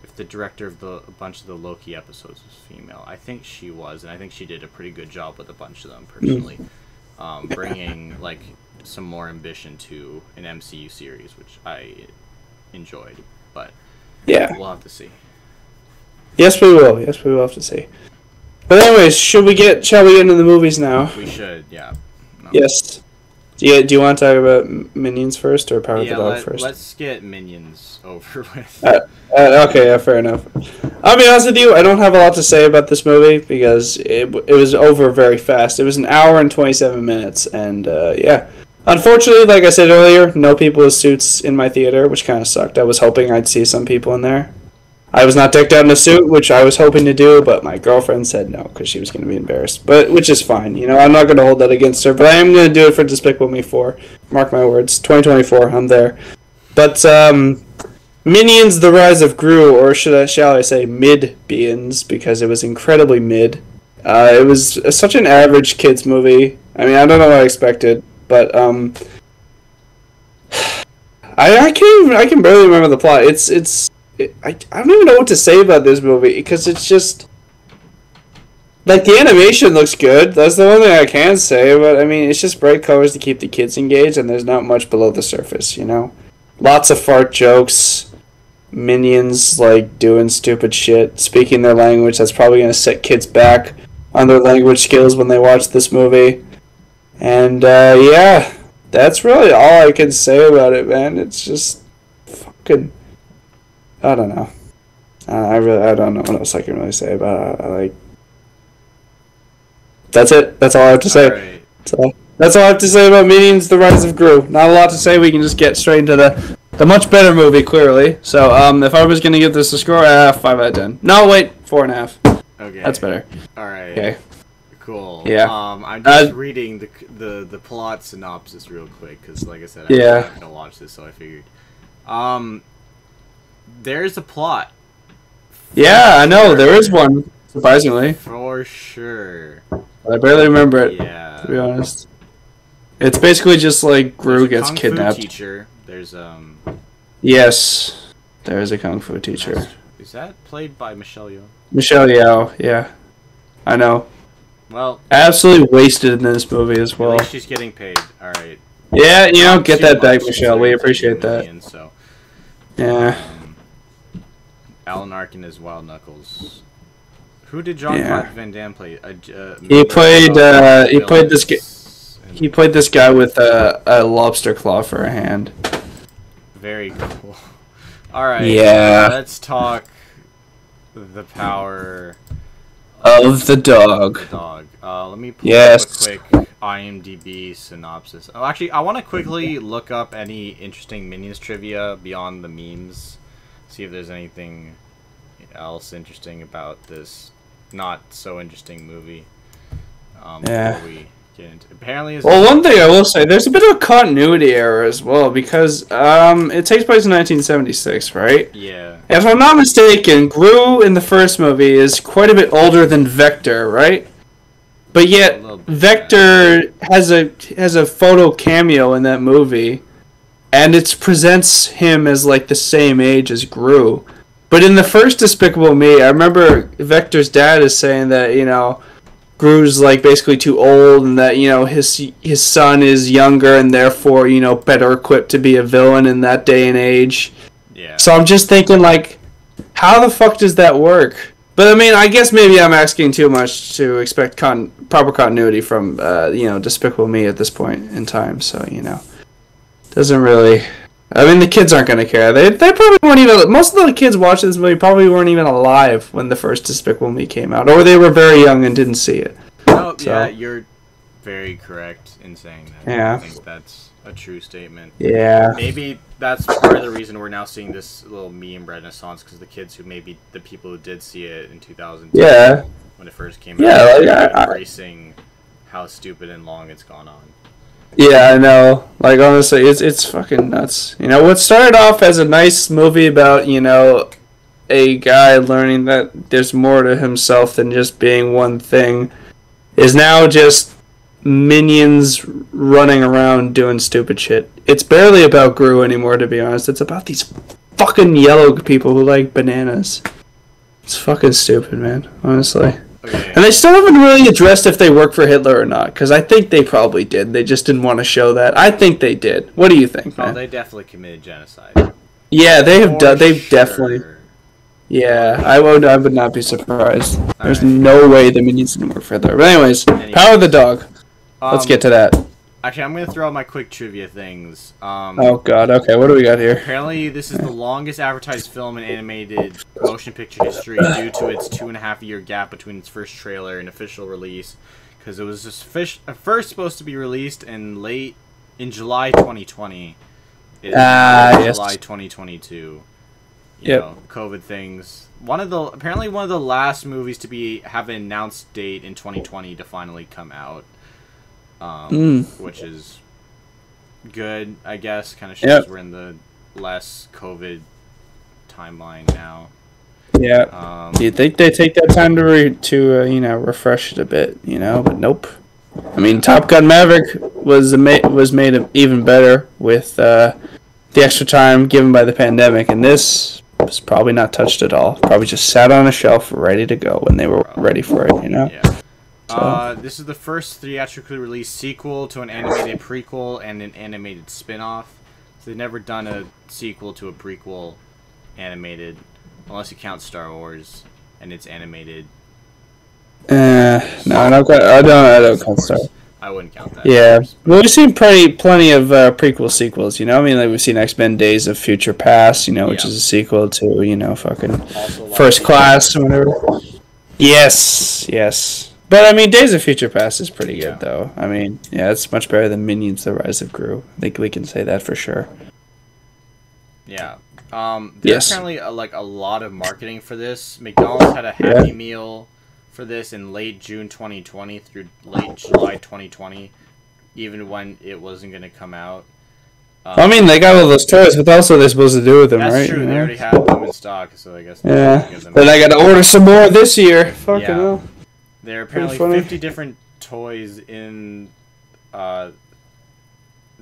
[SPEAKER 2] if the director of a bunch of the Loki episodes was female. I think she was, and I think she did a pretty good job with a bunch of them personally, bringing like some more ambition to an MCU series, which I enjoyed. But we'll have to see.
[SPEAKER 1] Yes, we will. Yes, we will have to see. But anyways, shall we get into the movies now?
[SPEAKER 2] We should. Yeah. No.
[SPEAKER 1] Yes. Do you want to talk about Minions first or Power of the Dog first?
[SPEAKER 2] Let's get Minions over with.
[SPEAKER 1] Okay, fair enough. I'll be honest with you, I don't have a lot to say about this movie because it was over very fast. It was an hour and 27 minutes, and Unfortunately, like I said earlier, no people with suits in my theater, which kind of sucked. I was hoping I'd see some people in there. I was not decked out in a suit, which I was hoping to do, but my girlfriend said no because she was going to be embarrassed. Which is fine. You know, I'm not going to hold that against her, but I am going to do it for Despicable Me 4. Mark my words. 2024, I'm there. But Minions: The Rise of Gru, or shall I say Mid-Beans, because it was incredibly mid. It was such an average kids movie. I mean, I don't know what I expected, but I can barely remember the plot. I don't even know what to say about this movie because it's just like the animation looks good. That's the one thing I can say. But I mean, it's just bright colors to keep the kids engaged, and there's not much below the surface. You know, lots of fart jokes, minions like doing stupid shit, speaking their language. That's probably gonna set kids back on their language skills when they watch this movie. And that's really all I can say about it, man. It's just fucking. I don't know. I don't know what else I can really say about it. That's it. That's all I have to say.
[SPEAKER 2] Right.
[SPEAKER 1] That's all I have to say about Minions: The Rise of Gru. Not a lot to say. We can just get straight into the much better movie, clearly. So, if I was going to give this a score, 5 out of 10. No, wait, 4.5.
[SPEAKER 2] Okay.
[SPEAKER 1] That's better.
[SPEAKER 2] All right.
[SPEAKER 1] Okay.
[SPEAKER 2] Cool.
[SPEAKER 1] Yeah.
[SPEAKER 2] I'm just reading the plot synopsis real quick because, like I said, I'm not gonna watch this, so I figured. There's a plot.
[SPEAKER 1] Yeah, I know. There is one, surprisingly.
[SPEAKER 2] For sure.
[SPEAKER 1] I barely remember it,
[SPEAKER 2] to
[SPEAKER 1] be honest. It's basically just like Gru gets kidnapped.
[SPEAKER 2] Fu teacher. There's
[SPEAKER 1] Yes, there is a kung fu teacher.
[SPEAKER 2] Is that played by Michelle Yeoh?
[SPEAKER 1] Michelle Yeoh, yeah. I know.
[SPEAKER 2] Well,
[SPEAKER 1] absolutely wasted in this movie as well.
[SPEAKER 2] At least she's getting paid. All right.
[SPEAKER 1] Yeah, get that back, Michelle. We appreciate that.
[SPEAKER 2] So.
[SPEAKER 1] Yeah.
[SPEAKER 2] Alan Arkin is Wild Knuckles. Who did Jean-Claude Van Damme play?
[SPEAKER 1] He played this guy with a lobster claw for a hand.
[SPEAKER 2] Very cool. All right.
[SPEAKER 1] Yeah.
[SPEAKER 2] Let's talk the power
[SPEAKER 1] of the dog.
[SPEAKER 2] Let me pull up a quick IMDb synopsis. Oh, actually, I want to quickly look up any interesting Minions trivia beyond the memes. See if there's anything else interesting about this not so interesting movie.
[SPEAKER 1] Yeah.
[SPEAKER 2] Before we get into apparently.
[SPEAKER 1] Well, one thing I will say, there's a bit of a continuity error as well because it takes place in 1976, right?
[SPEAKER 2] Yeah.
[SPEAKER 1] If I'm not mistaken, Gru in the first movie is quite a bit older than Vector, right? But yet Vector has a photo cameo in that movie, and it presents him as like the same age as Gru. But in the first Despicable Me, I remember Vector's dad is saying that, you know, Gru's like basically too old, and that, you know, his son is younger and therefore, you know, better equipped to be a villain in that day and age.
[SPEAKER 2] Yeah.
[SPEAKER 1] So I'm just thinking, like, how the fuck does that work? But I mean, I guess maybe I'm asking too much to expect proper continuity from you know, Despicable Me at this point in time. So, you know, doesn't really. I mean, the kids aren't gonna care. They probably weren't even. Most of the kids watching this movie probably weren't even alive when the first Despicable Me came out, or they were very young and didn't see it.
[SPEAKER 2] Oh, so. Yeah, you're very correct in saying that.
[SPEAKER 1] Yeah.
[SPEAKER 2] I think that's a true statement.
[SPEAKER 1] Yeah.
[SPEAKER 2] Maybe that's part of the reason we're now seeing this little meme renaissance, because the kids who maybe the people who did see it in 2010,
[SPEAKER 1] yeah,
[SPEAKER 2] when it first came out,
[SPEAKER 1] like,
[SPEAKER 2] embracing how stupid and long it's gone on.
[SPEAKER 1] Yeah, I know. Like, honestly, it's fucking nuts. You know, what started off as a nice movie about, you know, a guy learning that there's more to himself than just being one thing is now just minions running around doing stupid shit. It's barely about Gru anymore, to be honest. It's about these fucking yellow people who like bananas. It's fucking stupid, man, honestly. Okay. And they still haven't really addressed if they work for Hitler or not, because I think they probably did. They just didn't want to show that. I think they did. What do you think, man?
[SPEAKER 2] Oh, they definitely committed genocide.
[SPEAKER 1] Yeah, they have done. They've definitely. Yeah, I would not be surprised. There's no way the minions didn't work for Hitler. But anyways, Power of the Dog. Let's get to that.
[SPEAKER 2] Actually, I'm going to throw out my quick trivia things.
[SPEAKER 1] Oh, God. Okay, what do we got here?
[SPEAKER 2] Apparently, this is the longest advertised film in animated motion picture history due to its 2.5-year gap between its first trailer and official release. Because it was just first supposed to be released in July 2020.
[SPEAKER 1] Yes.
[SPEAKER 2] July 2022. You know, COVID things. Apparently one of the last movies to have an announced date in 2020 to finally come out. Which is good, I guess. Kind of shows we're in the less COVID timeline now.
[SPEAKER 1] Yeah. Do you think they take that time to you know, refresh it a bit? You know, but nope. I mean, Top Gun Maverick was made even better with the extra time given by the pandemic, and this was probably not touched at all. Probably just sat on a shelf ready to go when they were ready for it. You know.
[SPEAKER 2] Yeah. This is the first theatrically released sequel to an animated prequel and an animated spin-off. So they've never done a sequel to a prequel animated, unless you count Star Wars and it's animated.
[SPEAKER 1] No, I don't count Star Wars.
[SPEAKER 2] I wouldn't count that.
[SPEAKER 1] Yeah, well, we've seen plenty of prequel sequels. You know, I mean, like we've seen X-Men: Days of Future Past. You know, which is a sequel to, you know, fucking First Class or whatever. Yes. But, I mean, Days of Future Past is pretty good, though. I mean, yeah, it's much better than Minions: The Rise of Gru. I think we can say that for sure.
[SPEAKER 2] Yeah. There's apparently, a lot of marketing for this. McDonald's had a Happy Meal for this in late June 2020 through late July 2020, even when it wasn't going to come out.
[SPEAKER 1] I mean, they got all those toys, but also they're supposed to do with them,
[SPEAKER 2] that's
[SPEAKER 1] right?
[SPEAKER 2] That's true. They already had them in stock, so I guess...
[SPEAKER 1] Yeah. Then I got to order some more this year. Fucking hell.
[SPEAKER 2] There are apparently 50 different toys in the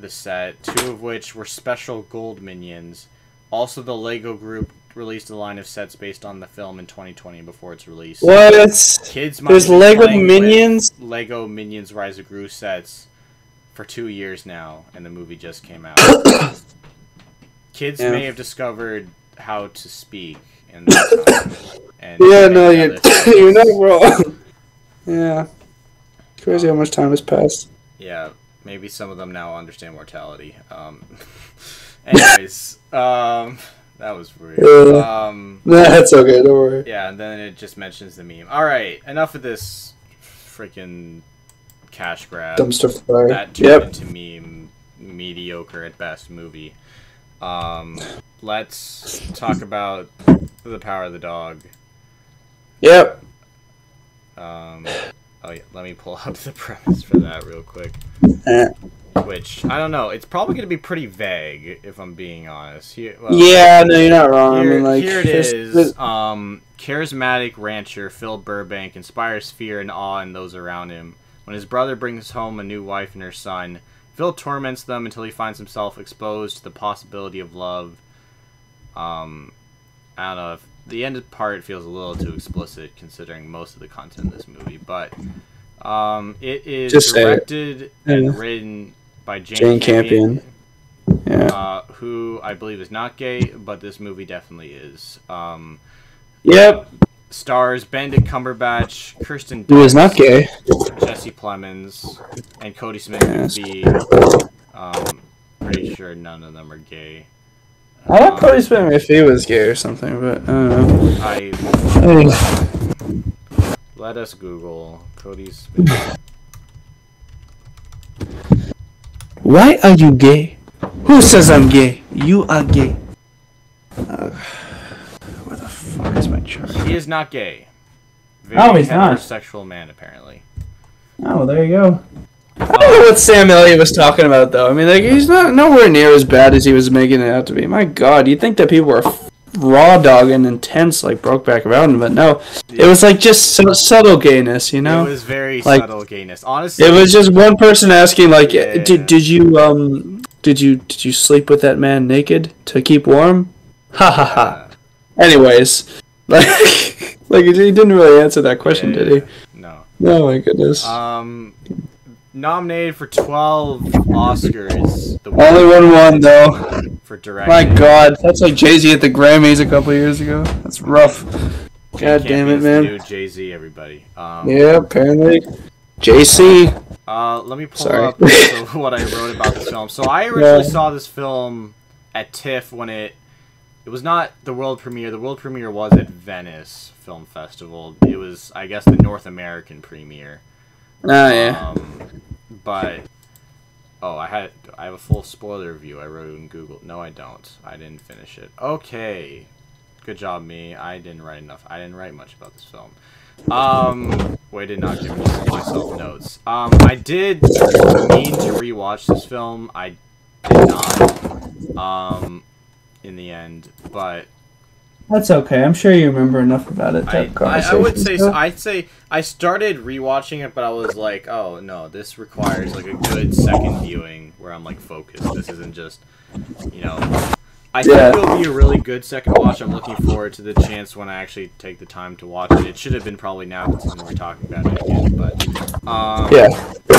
[SPEAKER 2] set, 2 of which were special gold minions. Also, the Lego group released a line of sets based on the film in 2020 before its release.
[SPEAKER 1] What?
[SPEAKER 2] Kids
[SPEAKER 1] There's Lego Minions?
[SPEAKER 2] Lego Minions Rise of Gru sets for 2 years now, and the movie just came out. Kids may have discovered how to speak in that time. And
[SPEAKER 1] you're not wrong. Yeah. It's crazy how much time has passed.
[SPEAKER 2] Yeah, maybe some of them now understand mortality. Anyways, that was weird.
[SPEAKER 1] That's okay, don't worry.
[SPEAKER 2] Yeah, and then it just mentions the meme. Alright, enough of this freaking cash grab.
[SPEAKER 1] Dumpster fire.
[SPEAKER 2] That turned into meme, mediocre at best movie. Let's talk about The Power of the Dog.
[SPEAKER 1] Yep.
[SPEAKER 2] Oh yeah, let me pull up the premise for that real quick. Which I don't know. It's probably going to be pretty vague if I'm being honest.
[SPEAKER 1] Yeah, no, you're not wrong.
[SPEAKER 2] Here,
[SPEAKER 1] I mean, like,
[SPEAKER 2] here it is. Charismatic rancher Phil Burbank inspires fear and awe in those around him. When his brother brings home a new wife and her son, Phil torments them until he finds himself exposed to the possibility of love. I don't know if the end part feels a little too explicit considering most of the content of this movie, but it is directed and written by Jane Campion.
[SPEAKER 1] Yeah.
[SPEAKER 2] Who I believe is not gay, but this movie definitely is.
[SPEAKER 1] Yep.
[SPEAKER 2] Stars Benedict Cumberbatch, Kirsten Dunst,
[SPEAKER 1] who is not gay,
[SPEAKER 2] Jesse Plemons, and Cody Smith McPhee. Pretty sure none of them are gay.
[SPEAKER 1] I thought Cody Smith McPhee was gay or something, but I don't know.
[SPEAKER 2] Let us Google Cody Smith.
[SPEAKER 1] Why are you gay? Who says I'm gay? You are gay. Where the fuck is my chart?
[SPEAKER 2] He is not gay. Very
[SPEAKER 1] he's not.
[SPEAKER 2] Heterosexual man, apparently.
[SPEAKER 1] Oh, well, there you go. I don't know what Sam Elliott was talking about, though. I mean, like, he's not nowhere near as bad as he was making it out to be. My God, you'd think that people were raw dogging intense like Brokeback Mountain, but no, it was like just subtle gayness, you know.
[SPEAKER 2] It was very
[SPEAKER 1] like,
[SPEAKER 2] subtle gayness. Honestly,
[SPEAKER 1] it was just one person asking, like, did you sleep with that man naked to keep warm? Ha ha ha. Anyways, like he didn't really answer that question, did he?
[SPEAKER 2] No.
[SPEAKER 1] Oh my goodness.
[SPEAKER 2] Nominated for 12 Oscars.
[SPEAKER 1] Only won though.
[SPEAKER 2] For directing.
[SPEAKER 1] My God, that's like Jay-Z at the Grammys a couple years ago. That's rough. God damn it, man.
[SPEAKER 2] New Jay-Z, everybody.
[SPEAKER 1] Yeah, apparently. JC.
[SPEAKER 2] Let me pull up what I wrote about this film. So I originally saw this film at TIFF when it was not the world premiere. The world premiere was at Venice Film Festival. It was, I guess, the North American premiere.
[SPEAKER 1] Oh, yeah.
[SPEAKER 2] But I have a full spoiler review I wrote in Google. No, I don't. I didn't finish it. Okay. Good job, me. I didn't write enough. I didn't write much about this film. Wait, I did not give myself notes. I did mean to rewatch this film. I did not. In the end, but
[SPEAKER 1] that's okay. I'm sure you remember enough about it.
[SPEAKER 2] I would say so. I'd say I started rewatching it, but I was like, oh no, this requires like a good second viewing where I'm like focused. This isn't just, you know. I think it'll be a really good second watch. I'm looking forward to the chance when I actually take the time to watch it. It should have been probably now since we're talking about it again, but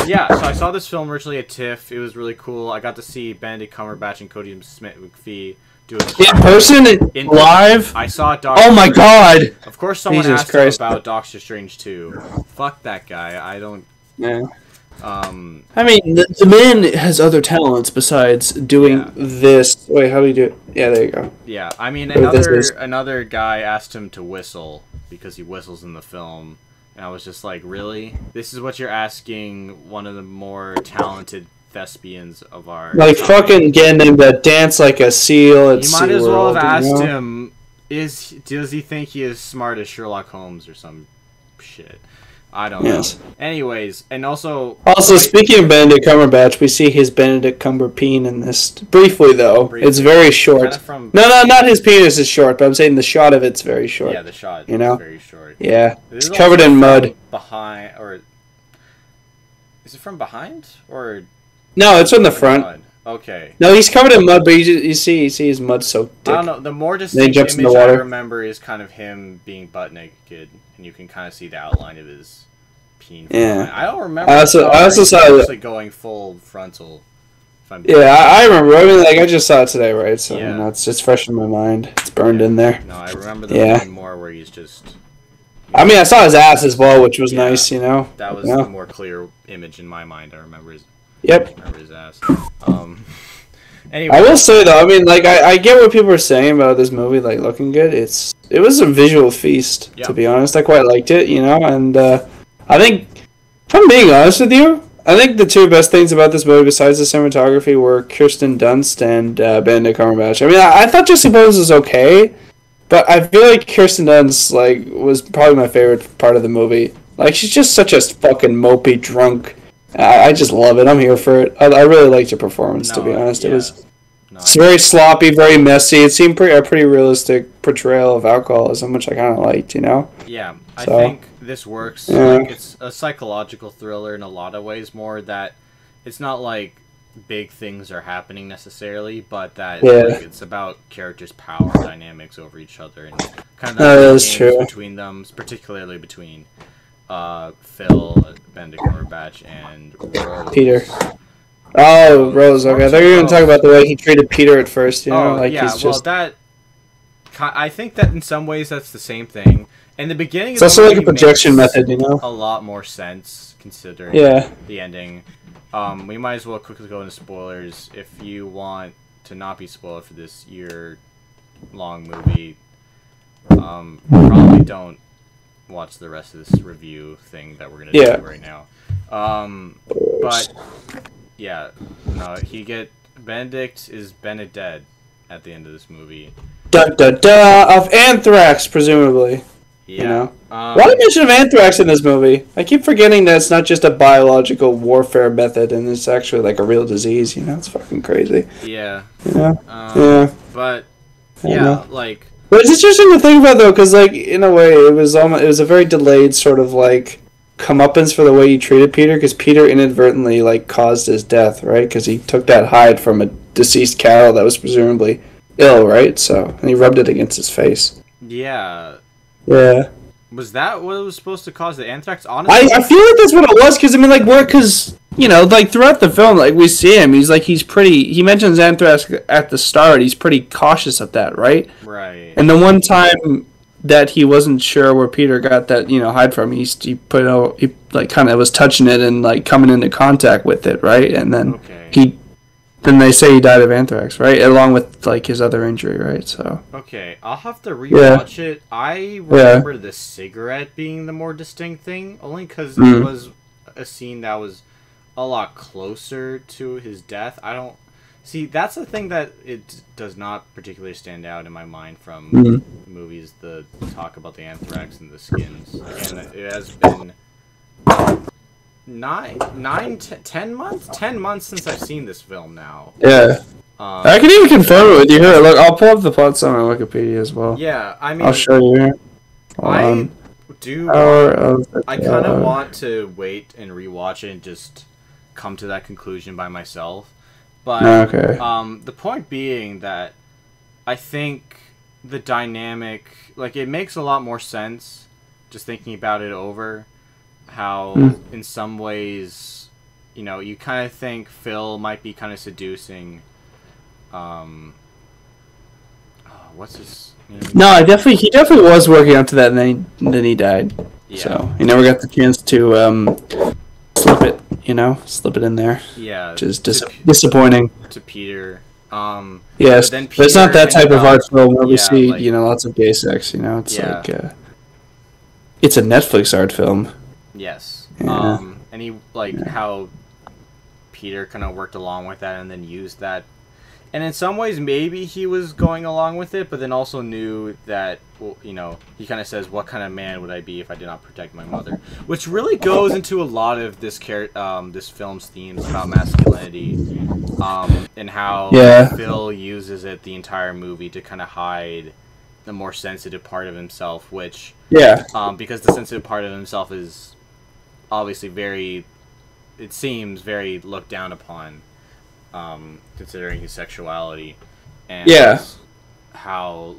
[SPEAKER 2] yeah. So I saw this film originally at TIFF. It was really cool. I got to see Benedict Cumberbatch and Cody Smith McPhee do it
[SPEAKER 1] in person, live.
[SPEAKER 2] I saw it.
[SPEAKER 1] Oh my God!
[SPEAKER 2] Of course, someone asked him about Doctor Strange 2. Fuck that guy. I don't.
[SPEAKER 1] Yeah. I mean, the man has other talents besides doing this. Wait, how do you do it? Yeah, there you go.
[SPEAKER 2] Yeah, I mean, another guy asked him to whistle because he whistles in the film, and I was just like, really? This is what you're asking one of the more talented thespians of our
[SPEAKER 1] fucking getting him to dance like a seal at SeaWorld.
[SPEAKER 2] You might as well have asked him, does he think he is smart as Sherlock Holmes or some shit? I don't know. Anyways, and also
[SPEAKER 1] speaking of Benedict Cumberbatch, we see his Benedict Cumberpeen in this briefly though. It's very short. No, not his penis is short, but I'm saying the shot of it's very short.
[SPEAKER 2] Yeah, the shot is very short.
[SPEAKER 1] Yeah, it's covered in mud.
[SPEAKER 2] Behind, or is it from behind or?
[SPEAKER 1] No, it's from the front.
[SPEAKER 2] Mud. Okay.
[SPEAKER 1] No, he's covered in mud, but you see his mud soaked dick.
[SPEAKER 2] I don't know. The more distinct image I remember is kind of him being butt naked, and you can kind of see the outline of his peen.
[SPEAKER 1] Yeah.
[SPEAKER 2] I don't remember.
[SPEAKER 1] I also saw
[SPEAKER 2] actually going full frontal.
[SPEAKER 1] I remember. I mean, like I just saw it today, right? So you know, it's just fresh in my mind. It's burned in there.
[SPEAKER 2] No, I remember the one more where he's just.
[SPEAKER 1] I mean, I saw his ass as well, which was nice. You know.
[SPEAKER 2] That was the more clear image in my mind. I remember his.
[SPEAKER 1] Yep.
[SPEAKER 2] Remember his ass. Anyway.
[SPEAKER 1] I will say though, I mean, like I get what people are saying about this movie, like looking good. It was a visual feast, to be honest. I quite liked it, you know, and I think, if I'm being honest with you, I think the two best things about this movie, besides the cinematography, were Kirsten Dunst and Benedict Cumberbatch. I mean, I thought Jesse Plemons was okay, but I feel like Kirsten Dunst was probably my favorite part of the movie. Like, she's just such a fucking mopey drunk. I just love it. I'm here for it. I really liked her performance, to be honest.
[SPEAKER 2] Yeah.
[SPEAKER 1] It was it's very sloppy, very messy. It seemed a pretty realistic portrayal of alcoholism, which I kind of liked, you know?
[SPEAKER 2] Yeah, I think this works.
[SPEAKER 1] Yeah.
[SPEAKER 2] Like, it's a psychological thriller in a lot of ways, more that it's not like big things are happening necessarily, but that like, it's about characters' power dynamics over each other and kind of the games between them, particularly between Phil, Benedict Cumberbatch, and Rose.
[SPEAKER 1] Peter. Oh, Rose. Okay, I thought you were going to talk about the way he treated Peter at first. You know, like
[SPEAKER 2] yeah.
[SPEAKER 1] he's just...
[SPEAKER 2] Well, I think that in some ways that's the same thing. In the beginning,
[SPEAKER 1] it's also like a projection method, you know.
[SPEAKER 2] A lot more sense considering the ending. We might as well quickly go into spoilers. If you want to not be spoiled for this year-long movie, probably don't watch the rest of this review thing that we're gonna do right now. But yeah, no, Benedict is Benedette at the end of this movie.
[SPEAKER 1] Of anthrax, presumably.
[SPEAKER 2] Yeah.
[SPEAKER 1] You know? A lot of mention of anthrax in this movie. I keep forgetting that it's not just a biological warfare method, and it's actually like a real disease. You know, it's fucking crazy.
[SPEAKER 2] Yeah.
[SPEAKER 1] Yeah.
[SPEAKER 2] But yeah, like.
[SPEAKER 1] But it's interesting to think about though, because like in a way, it was a very delayed sort of like comeuppance for the way he treated Peter, because Peter inadvertently like caused his death, right? Because he took that hide from a deceased Carol that was presumably ill, right? So, and he rubbed it against his face.
[SPEAKER 2] Yeah.
[SPEAKER 1] Yeah.
[SPEAKER 2] Was that what was supposed to cause the anthrax? Honestly,
[SPEAKER 1] I feel like that's what it was, because I mean, like, because you know, like throughout the film, like we see him, he mentions anthrax at the start. He's pretty cautious of that, right?
[SPEAKER 2] Right.
[SPEAKER 1] And the one time that he wasn't sure where Peter got that, you know, hide from, he like kind of was touching it and like coming into contact with it, right? And then then they say he died of anthrax, right? Along with like his other injury, right? So
[SPEAKER 2] okay, I'll have to rewatch it. I remember the cigarette being the more distinct thing, only because it was a scene that was a lot closer to his death. I don't see that's the thing that it does not particularly stand out in my mind from movies. The talk about the anthrax and the skins. Again, it has been 10 months since I've seen this film now.
[SPEAKER 1] Yeah. I can even confirm it with you here. Look, I'll pull up the plot summary on Wikipedia as well.
[SPEAKER 2] Yeah, I mean,
[SPEAKER 1] I'll show you here.
[SPEAKER 2] I kind of want to wait and rewatch it and just come to that conclusion by myself. But the point being that I think the dynamic, like, it makes a lot more sense just thinking about it over. How in some ways, you know, you kind of think Phil might be kind of seducing. What's his name?
[SPEAKER 1] No, he definitely was working up to that, and then he died. Yeah. So he never got the chance to slip it in there.
[SPEAKER 2] Yeah,
[SPEAKER 1] which is disappointing
[SPEAKER 2] to Peter.
[SPEAKER 1] Yes, but it's not that type of art film where we see,
[SPEAKER 2] like,
[SPEAKER 1] you know, lots of gay sex. You know, it's like it's a Netflix art film.
[SPEAKER 2] Yes.
[SPEAKER 1] Yeah.
[SPEAKER 2] And he how Peter kind of worked along with that and then used that. And in some ways, maybe he was going along with it, but then also knew that, well, you know, he kind of says, what kind of man would I be if I did not protect my mother? Which really goes into a lot of this film's themes about masculinity, and how Phil uses it the entire movie to kind of hide the more sensitive part of himself, which, because the sensitive part of himself is obviously it seems very looked down upon, considering his sexuality, and how,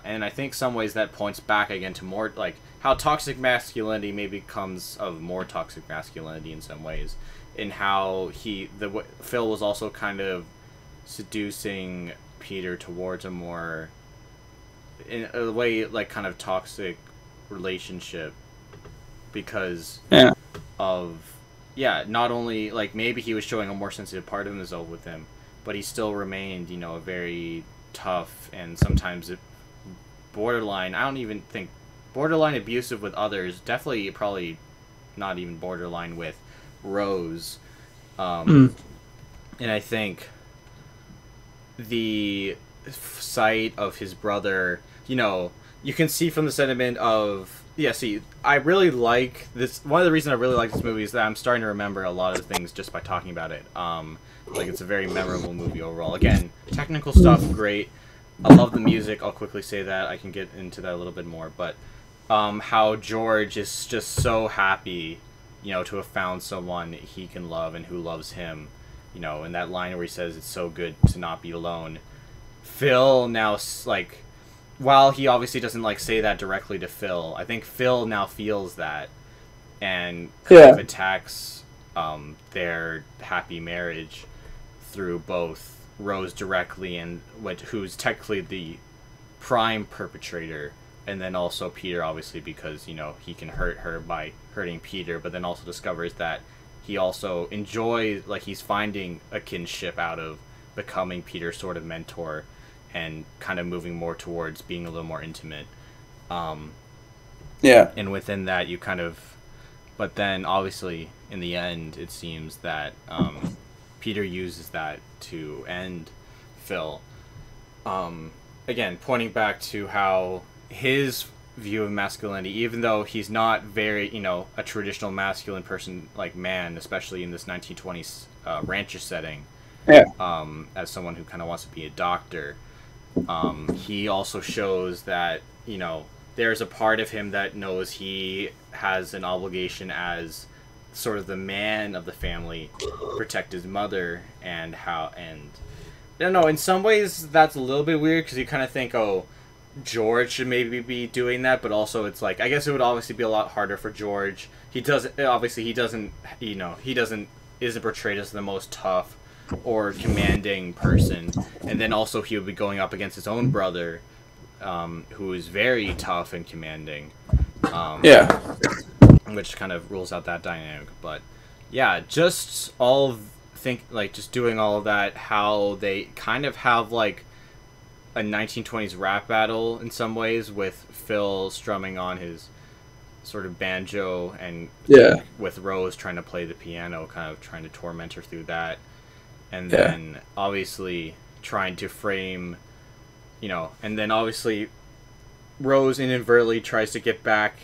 [SPEAKER 2] and I think some ways that points back again to more, like, how toxic masculinity maybe comes of more toxic masculinity in some ways, and how Phil was also kind of seducing Peter towards a more, in a way, like, kind of toxic relationship, because of not only, like, maybe he was showing a more sensitive part of himself with him, but he still remained, you know, a very tough and sometimes borderline, I don't even think borderline abusive with others, definitely probably not even borderline with Rose. And I think the sight of his brother, you know, you can see from the sentiment of Yeah, see, I really like this. One of the reasons I really like this movie is that I'm starting to remember a lot of things just by talking about it. Like, it's a very memorable movie overall. Again, technical stuff, great. I love the music. I'll quickly say that. I can get into that a little bit more. But how George is just so happy, to have found someone he can love and who loves him. And that line where he says, it's so good to not be alone. Phil now, like... While he obviously doesn't say that directly to Phil, I think Phil now feels that and kind of attacks their happy marriage through both Rose directly and who's technically the prime perpetrator, and then also Peter, obviously, because he can hurt her by hurting Peter, but then also discovers that he also enjoys, he's finding a kinship out of becoming Peter's sort of mentor and kind of moving more towards being a little more intimate. And within that, you kind of... But then, obviously, in the end, it seems that Peter uses that to end Phil. Again, pointing back to how his view of masculinity, even though he's not very, a traditional masculine person, man, especially in this 1920s rancher setting, as someone who kind of wants to be a doctor... he also shows that, there's a part of him that knows he has an obligation as sort of the man of the family to protect his mother, and I don't know, in some ways that's a little bit weird, because you kind of think, oh, George should maybe be doing that, but also it's I guess it would obviously be a lot harder for George. Isn't portrayed as the most tough or commanding person, and then also he would be going up against his own brother, who is very tough and commanding, which kind of rules out that dynamic. But yeah, just just doing all of that, how they kind of have a 1920s rap battle in some ways, with Phil strumming on his sort of banjo and with Rose trying to play the piano, kind of trying to torment her through that. And then, obviously, trying to frame, and then, obviously, Rose inadvertently tries to get back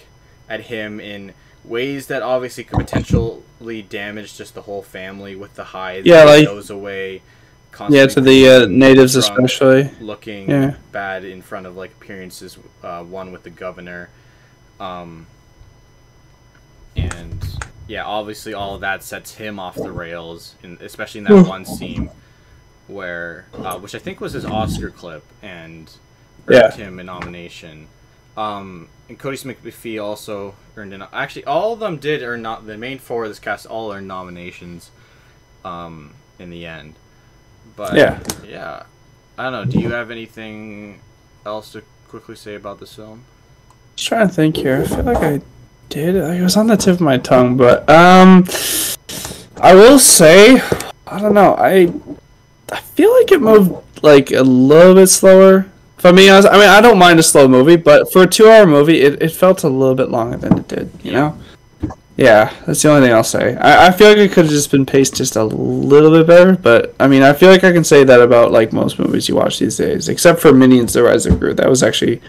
[SPEAKER 2] at him in ways that obviously could potentially damage just the whole family, with the hide that goes away.
[SPEAKER 1] To the natives drunk, especially.
[SPEAKER 2] Looking bad in front of, appearances, one with the governor. And... yeah, obviously all of that sets him off the rails, especially in that one scene where, which I think was his Oscar clip, and earned him a nomination. And Cody Smith-McPhee also earned an... Actually, all of them did earn... The main four of this cast all earned nominations in the end. But, yeah. I don't know, do you have anything else to quickly say about this film?
[SPEAKER 1] Just trying to think here. I feel like I did. It was on the tip of my tongue, but I will say, I don't know. I feel like it moved a little bit slower. If I'm being honest, I don't mind a slow movie, but for a 2-hour movie, it felt a little bit longer than it did. You know? Yeah, that's the only thing I'll say. I feel like it could have just been paced just a little bit better, but I feel like I can say that about most movies you watch these days, except for Minions: The Rise of Gru. That was actually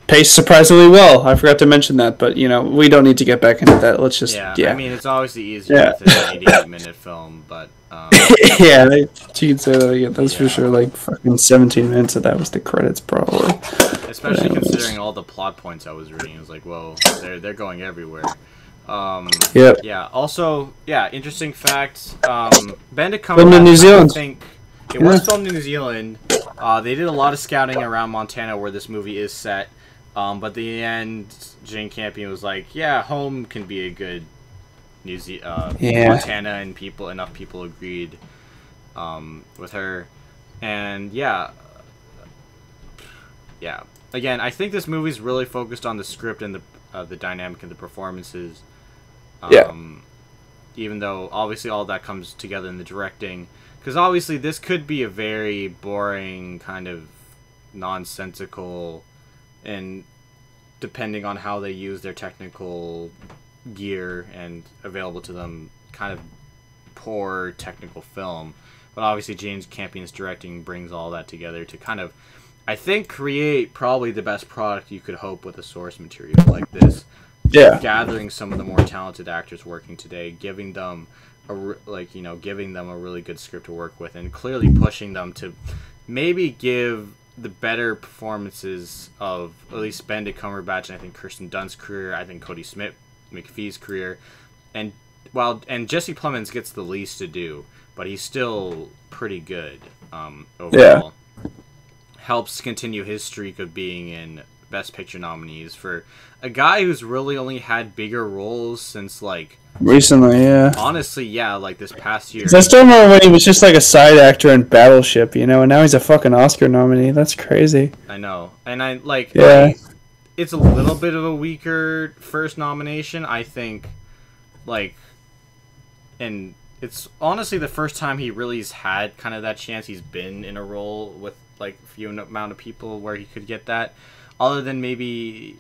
[SPEAKER 1] paced surprisingly well. I forgot to mention that, but we don't need to get back into that. Let's just
[SPEAKER 2] it's obviously easier with an 88-minute film, but
[SPEAKER 1] you can say that again. That's for sure. Fucking 17 minutes of that was the credits, probably.
[SPEAKER 2] Especially considering all the plot points I was reading, it was whoa, they're going everywhere. Yeah. Also, interesting fact. Benedict Cumberbatch,
[SPEAKER 1] filmed in New Zealand.
[SPEAKER 2] I think it was filmed in New Zealand. They did a lot of scouting around Montana, where this movie is set. But in the end, Jane Campion was home can be a good Montana, and enough people agreed with her. And again, I think this movie's really focused on the script and the dynamic and the performances. Even though obviously all that comes together in the directing, because obviously this could be a very boring, kind of nonsensical, and depending on how they use their technical gear and available to them, kind of poor technical film. But obviously James Campion's directing brings all that together to kind of I think create probably the best product you could hope with a source material like this.
[SPEAKER 1] Yeah.
[SPEAKER 2] Gathering some of the more talented actors working today, giving them giving them a really good script to work with, and clearly pushing them to maybe give the better performances of at least Benedict Cumberbatch and I think Kirsten Dunst's career, I think Cody Smith McPhee's career, and Jesse Plemons gets the least to do, but he's still pretty good overall. Yeah. Helps continue his streak of being in Best Picture nominees for a guy who's really only had bigger roles since, like...
[SPEAKER 1] Recently, yeah.
[SPEAKER 2] Honestly, yeah, like this past year.
[SPEAKER 1] I still remember when he was just like a side actor in Battleship, you know, and now he's a fucking Oscar nominee. That's crazy.
[SPEAKER 2] I know. And I, like...
[SPEAKER 1] Yeah.
[SPEAKER 2] It's a little bit of a weaker first nomination, I think, like... And it's honestly the first time he really's had kind of that chance. He's been in a role with, like, few amount of people where he could get that. Other than maybe,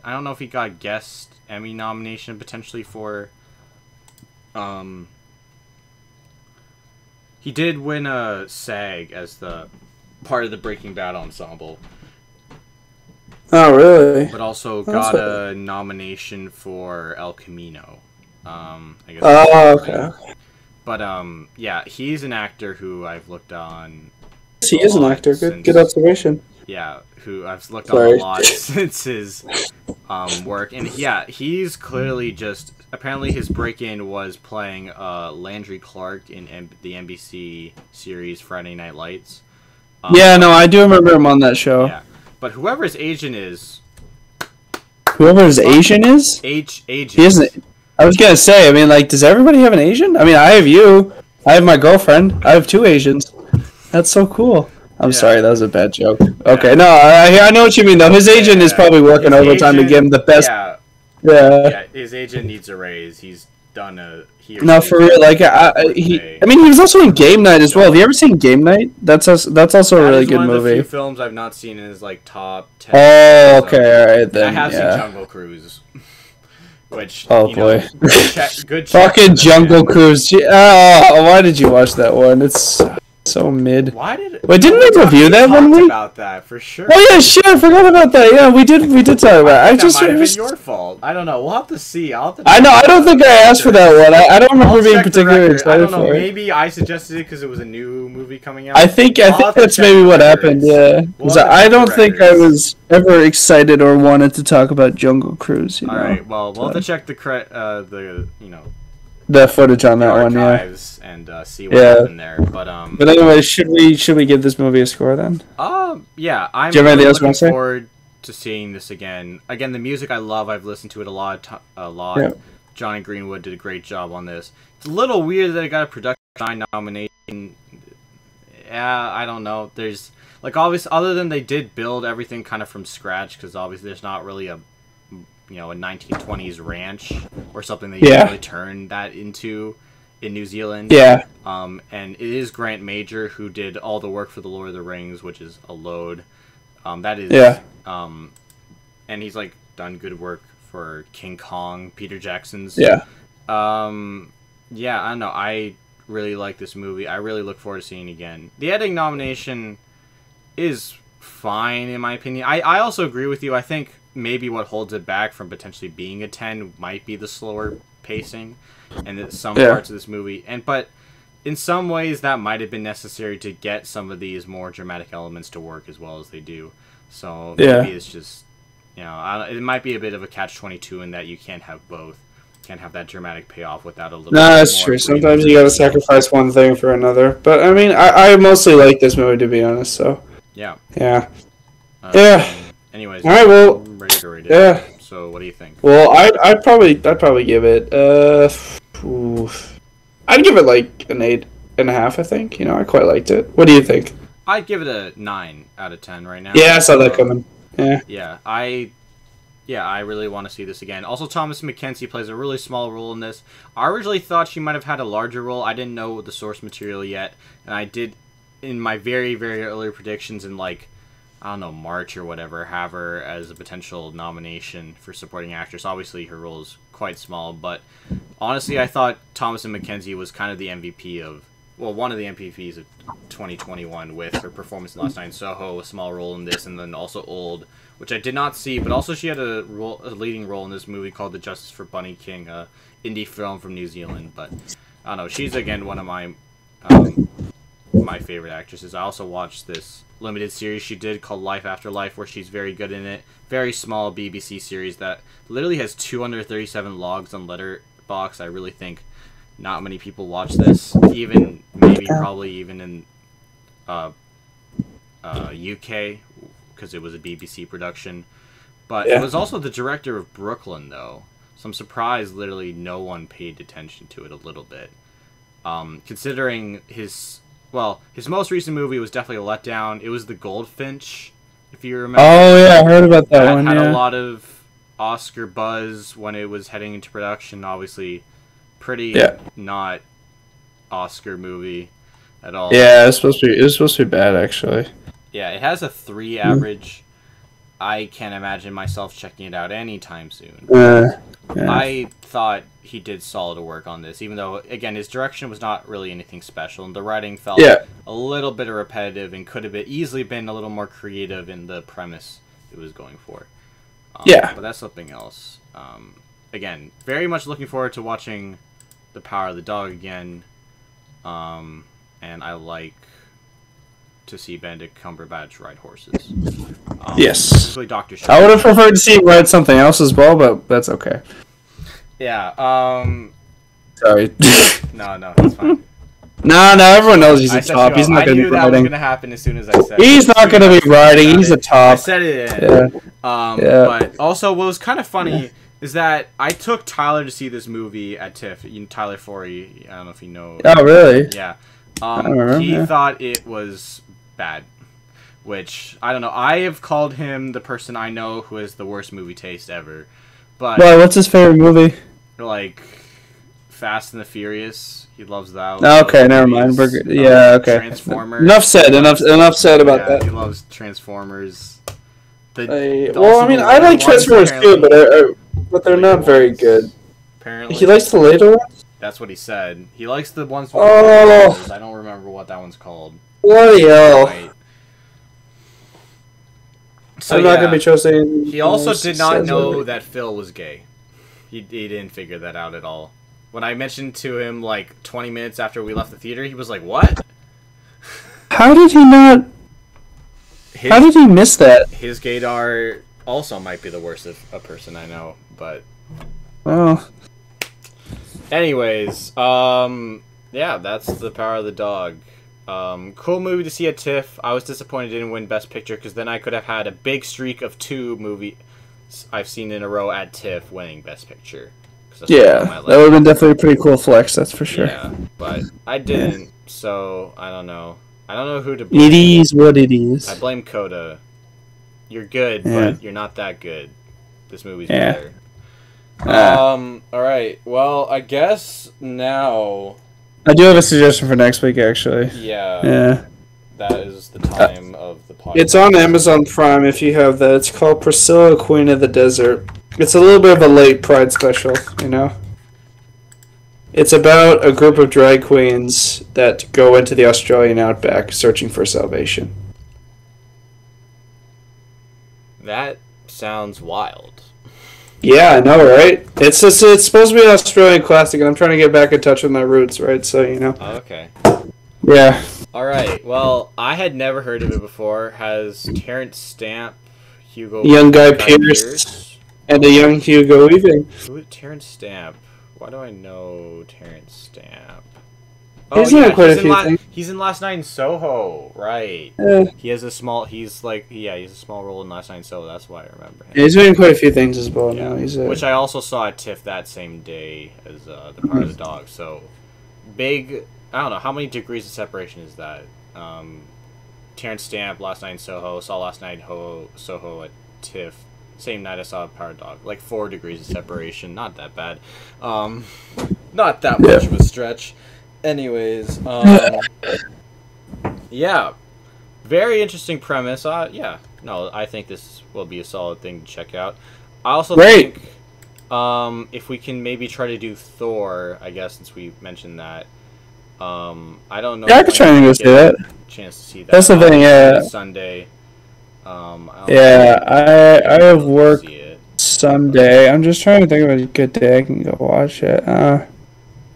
[SPEAKER 2] I don't know if he got guest Emmy nomination potentially for, he did win a SAG as the part of the Breaking Bad ensemble.
[SPEAKER 1] Oh, really?
[SPEAKER 2] But also got a nomination for El Camino. I guess.
[SPEAKER 1] Oh, okay.
[SPEAKER 2] But, yeah, he's an actor who I've looked on.
[SPEAKER 1] He is an actor. Good observation.
[SPEAKER 2] Yeah, who I've looked on a lot since his work, and yeah, he's clearly just apparently his break-in was playing Landry Clark in the NBC series Friday Night Lights.
[SPEAKER 1] Yeah, no, I do remember him on that show.
[SPEAKER 2] Yeah, but whoever his agent is,
[SPEAKER 1] agent. He isn't. I was gonna say. I mean, like, does everybody have an agent? I mean, I have you. I have my girlfriend. I have 2 Asians. That's so cool. I'm sorry, that was a bad joke. Okay, no, I know what you mean, though. His agent is probably working overtime to give him the best...
[SPEAKER 2] Yeah, his agent needs a raise. He's done a...
[SPEAKER 1] No, for real, like, I mean, he was also in Game Night as well. Have you ever seen Game Night? That's also a really good movie. That is one of the few
[SPEAKER 2] films I've not seen in his, like, top 10.
[SPEAKER 1] Oh, okay, alright, then,
[SPEAKER 2] I have seen Jungle Cruise. Which,
[SPEAKER 1] boy.
[SPEAKER 2] Good
[SPEAKER 1] fucking Jungle Cruise. Oh, why did you watch that one? It's... so mid.
[SPEAKER 2] Why did it?
[SPEAKER 1] Wait, didn't we review that one week?
[SPEAKER 2] About that for sure.
[SPEAKER 1] Oh yeah, shit, I forgot about that. Yeah, we did talk about it.
[SPEAKER 2] That might have been your fault. I don't know. We'll have to see.
[SPEAKER 1] I know. I don't think I asked for that one. I don't remember being particularly excited
[SPEAKER 2] I don't know.
[SPEAKER 1] for it.
[SPEAKER 2] Maybe I suggested it because it was a new movie coming out.
[SPEAKER 1] I think that's maybe what happened. Yeah, I don't think I was ever excited or wanted to talk about Jungle Cruise. You know?
[SPEAKER 2] All right. Well, we'll have to check the
[SPEAKER 1] footage on that one, yeah,
[SPEAKER 2] and see what happened there. But
[SPEAKER 1] anyway, should we give this movie a score then?
[SPEAKER 2] Yeah, I'm looking forward to seeing this again. Again, the music I love. I've listened to it a lot. Yeah. Johnny Greenwood did a great job on this. It's a little weird that it got a Production Design nomination. Yeah, I don't know. There's like obviously other than they did build everything kind of from scratch because obviously there's not really a 1920s ranch or something that you can really turn that into in New Zealand. Yeah. And it is Grant Major who did all the work for The Lord of the Rings, which is a load. That is and he's like done good work for King Kong, Peter Jackson's. Yeah. I don't know. I really like this movie. I really look forward to seeing it again. The editing nomination is fine in my opinion. I also agree with you. I think maybe what holds it back from potentially being a 10 might be the slower pacing and some parts of this movie. But in some ways that might have been necessary to get some of these more dramatic elements to work as well as they do. So maybe it's just, it might be a bit of a catch-22 in that you can't have both. Can't have that dramatic payoff without a little. No,
[SPEAKER 1] that's true. Sometimes you gotta sacrifice one thing for another. But I mean, I mostly like this movie to be honest. So yeah.
[SPEAKER 2] Anyways,
[SPEAKER 1] all right. Well,
[SPEAKER 2] I'm ready to rate it. So, what do you think?
[SPEAKER 1] Well, I'd probably give it. I'd give it like an 8.5. I think. I quite liked it. What do you think?
[SPEAKER 2] I'd give it a 9 out of 10 right now.
[SPEAKER 1] Yeah, I saw that coming. Yeah.
[SPEAKER 2] Yeah, I really want to see this again. Also, Thomas McKenzie plays a really small role in this. I originally thought she might have had a larger role. I didn't know the source material yet, and I did in my very, very early predictions in like, I don't know, March or whatever, have her as a potential nomination for supporting actress. Obviously, her role is quite small, but honestly, I thought Thomasin McKenzie was kind of the MVP of well, one of the MVPs of 2021 with her performance in Last Night in Soho, a small role in this, and then also Old, which I did not see, but also she had a leading role in this movie called The Justice for Bunny King, a indie film from New Zealand. But I don't know, she's again one of my favorite actresses. I also watched this limited series she did called Life After Life, where she's very good in it. Very small BBC series that literally has 237 logs on Letterboxd. I really think not many people watch this, even maybe probably even in UK, because it was a BBC production. But it was also the director of Brooklyn, though. So I'm surprised literally no one paid attention to it a little bit. Considering his most recent movie was definitely a letdown. It was The Goldfinch, if you remember.
[SPEAKER 1] Oh, yeah, I heard about that one,
[SPEAKER 2] had a lot of Oscar buzz when it was heading into production. Obviously, pretty not Oscar movie at all.
[SPEAKER 1] Yeah, it was supposed to be bad, actually.
[SPEAKER 2] Yeah, it has a 3 average. I can't imagine myself checking it out anytime soon. I thought he did solid work on this, even though, again, his direction was not really anything special, and the writing felt a little bit repetitive and could have easily been a little more creative in the premise it was going for. But that's something else. Again, very much looking forward to watching The Power of the Dog again, and I like to see Benedict Cumberbatch ride horses.
[SPEAKER 1] Yes.
[SPEAKER 2] Dr.
[SPEAKER 1] I would have preferred to see him ride something else as well, but that's okay.
[SPEAKER 2] Yeah,
[SPEAKER 1] Sorry.
[SPEAKER 2] No, that's fine.
[SPEAKER 1] No, everyone knows he's a top. He's not going to be riding.
[SPEAKER 2] I knew that was going to happen as soon as I said it.
[SPEAKER 1] He's not going to be riding. He's a top.
[SPEAKER 2] I said it. But also, what was kind of funny is that I took Tyler to see this movie at TIFF. Tyler Forey, I don't know if you know.
[SPEAKER 1] Oh, really?
[SPEAKER 2] Yeah.
[SPEAKER 1] He
[SPEAKER 2] thought it was bad, which I don't know. I have called him the person I know who has the worst movie taste ever. But
[SPEAKER 1] well, what's his favorite movie?
[SPEAKER 2] Like Fast and the Furious. He loves that.
[SPEAKER 1] Okay, never mind. Yeah, okay.
[SPEAKER 2] Transformers.
[SPEAKER 1] Enough said. Enough said about that.
[SPEAKER 2] He loves Transformers.
[SPEAKER 1] I like Transformers too, but they're not very good.
[SPEAKER 2] Apparently,
[SPEAKER 1] he likes the later ones.
[SPEAKER 2] That's what he said. He likes the ones.
[SPEAKER 1] Oh,
[SPEAKER 2] I don't remember what that one's called.
[SPEAKER 1] Bloody hell!
[SPEAKER 2] Right. So
[SPEAKER 1] I'm not gonna be trusting.
[SPEAKER 2] He also did not know that Phil was gay. He didn't figure that out at all. When I mentioned to him like 20 minutes after we left the theater, he was like, "What?
[SPEAKER 1] How did he not? How did he miss that?
[SPEAKER 2] His gaydar also might be the worst of a person I know, but
[SPEAKER 1] well.
[SPEAKER 2] Anyways, yeah, that's The Power of the Dog. Cool movie to see at TIFF. I was disappointed it didn't win Best Picture, because then I could have had a big streak of 2 movies I've seen in a row at TIFF winning Best Picture.
[SPEAKER 1] Yeah, that would have been definitely a pretty cool flex, that's for sure.
[SPEAKER 2] Yeah, but I didn't, so I don't know. I don't know who to blame.
[SPEAKER 1] It is what it is.
[SPEAKER 2] I blame Coda. You're good, but you're not that good. This movie's better. Alright, well, I guess now...
[SPEAKER 1] I do have a suggestion for next week, actually.
[SPEAKER 2] Yeah. That is the time of the podcast.
[SPEAKER 1] It's on Amazon Prime if you have that. It's called Priscilla, Queen of the Desert. It's a little bit of a late Pride special, you know? It's about a group of drag queens that go into the Australian outback searching for salvation.
[SPEAKER 2] That sounds wild.
[SPEAKER 1] Yeah, I know, right? It's supposed to be an Australian classic, and I'm trying to get back in touch with my roots, right? So, you know.
[SPEAKER 2] Okay.
[SPEAKER 1] Yeah.
[SPEAKER 2] Alright, well, I had never heard of it before. Has Terrence Stamp,
[SPEAKER 1] Young Guy Pearce, and a young Hugo Weaving.
[SPEAKER 2] Who is Terrence Stamp? Why do I know Terrence Stamp?
[SPEAKER 1] He's in quite a few things.
[SPEAKER 2] He's in Last Night in Soho, right? He has a small. He's a small role in Last Night in Soho. That's why I remember him.
[SPEAKER 1] Yeah, he's doing quite a few things as well now.
[SPEAKER 2] Which I also saw at TIFF that same day as The Power of the Dog. So big. I don't know how many degrees of separation is that. Terrence Stamp, Last Night in Soho. Saw Last Night in Soho at TIFF. Same night I saw Power Dog. Like 4 degrees of separation. Not that bad. Not that much of a stretch. Anyways, yeah, very interesting premise. I think this will be a solid thing to check out. I also think if we can maybe try to do Thor, I guess, since we mentioned that, I don't know.
[SPEAKER 1] Yeah, I could try and go see that.
[SPEAKER 2] Chance to see that.
[SPEAKER 1] That's the thing, yeah.
[SPEAKER 2] Sunday.
[SPEAKER 1] I have work Sunday. I'm just trying to think of a good day I can go watch it.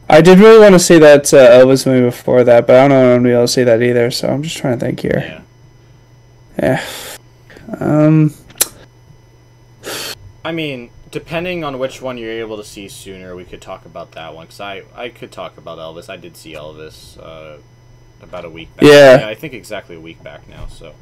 [SPEAKER 1] I did really want to see that Elvis movie before that, but I don't know if I'm going to be able to see that either, so I'm just trying to think here. Yeah.
[SPEAKER 2] I mean, depending on which one you're able to see sooner, we could talk about that one, because I could talk about Elvis. I did see Elvis about a week back.
[SPEAKER 1] Yeah.
[SPEAKER 2] I think exactly a week back now, so...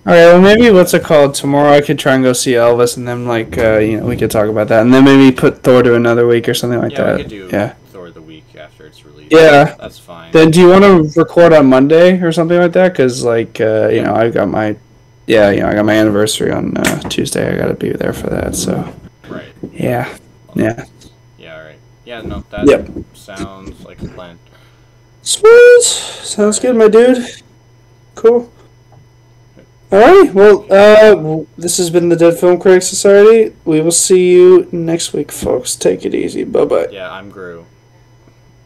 [SPEAKER 1] Okay, well, maybe what's it called? Tomorrow I could try and go see Elvis, and then, like, we could talk about that. And then maybe put Thor to another week or something like that.
[SPEAKER 2] We could do Thor the week after it's released.
[SPEAKER 1] Yeah.
[SPEAKER 2] That's fine.
[SPEAKER 1] Then do you want to record on Monday or something like that? Because, like, I got my... Yeah, I got my anniversary on Tuesday. I got to be there for that, so...
[SPEAKER 2] Right.
[SPEAKER 1] Yeah. Yeah.
[SPEAKER 2] Yeah, alright. Yeah, no, that sounds like a plan.
[SPEAKER 1] Sweet! Sounds good, my dude. Cool. Alright, well, this has been the Dead Film Critics Society. We will see you next week, folks. Take it easy. Bye-bye.
[SPEAKER 2] Yeah, I'm Gru.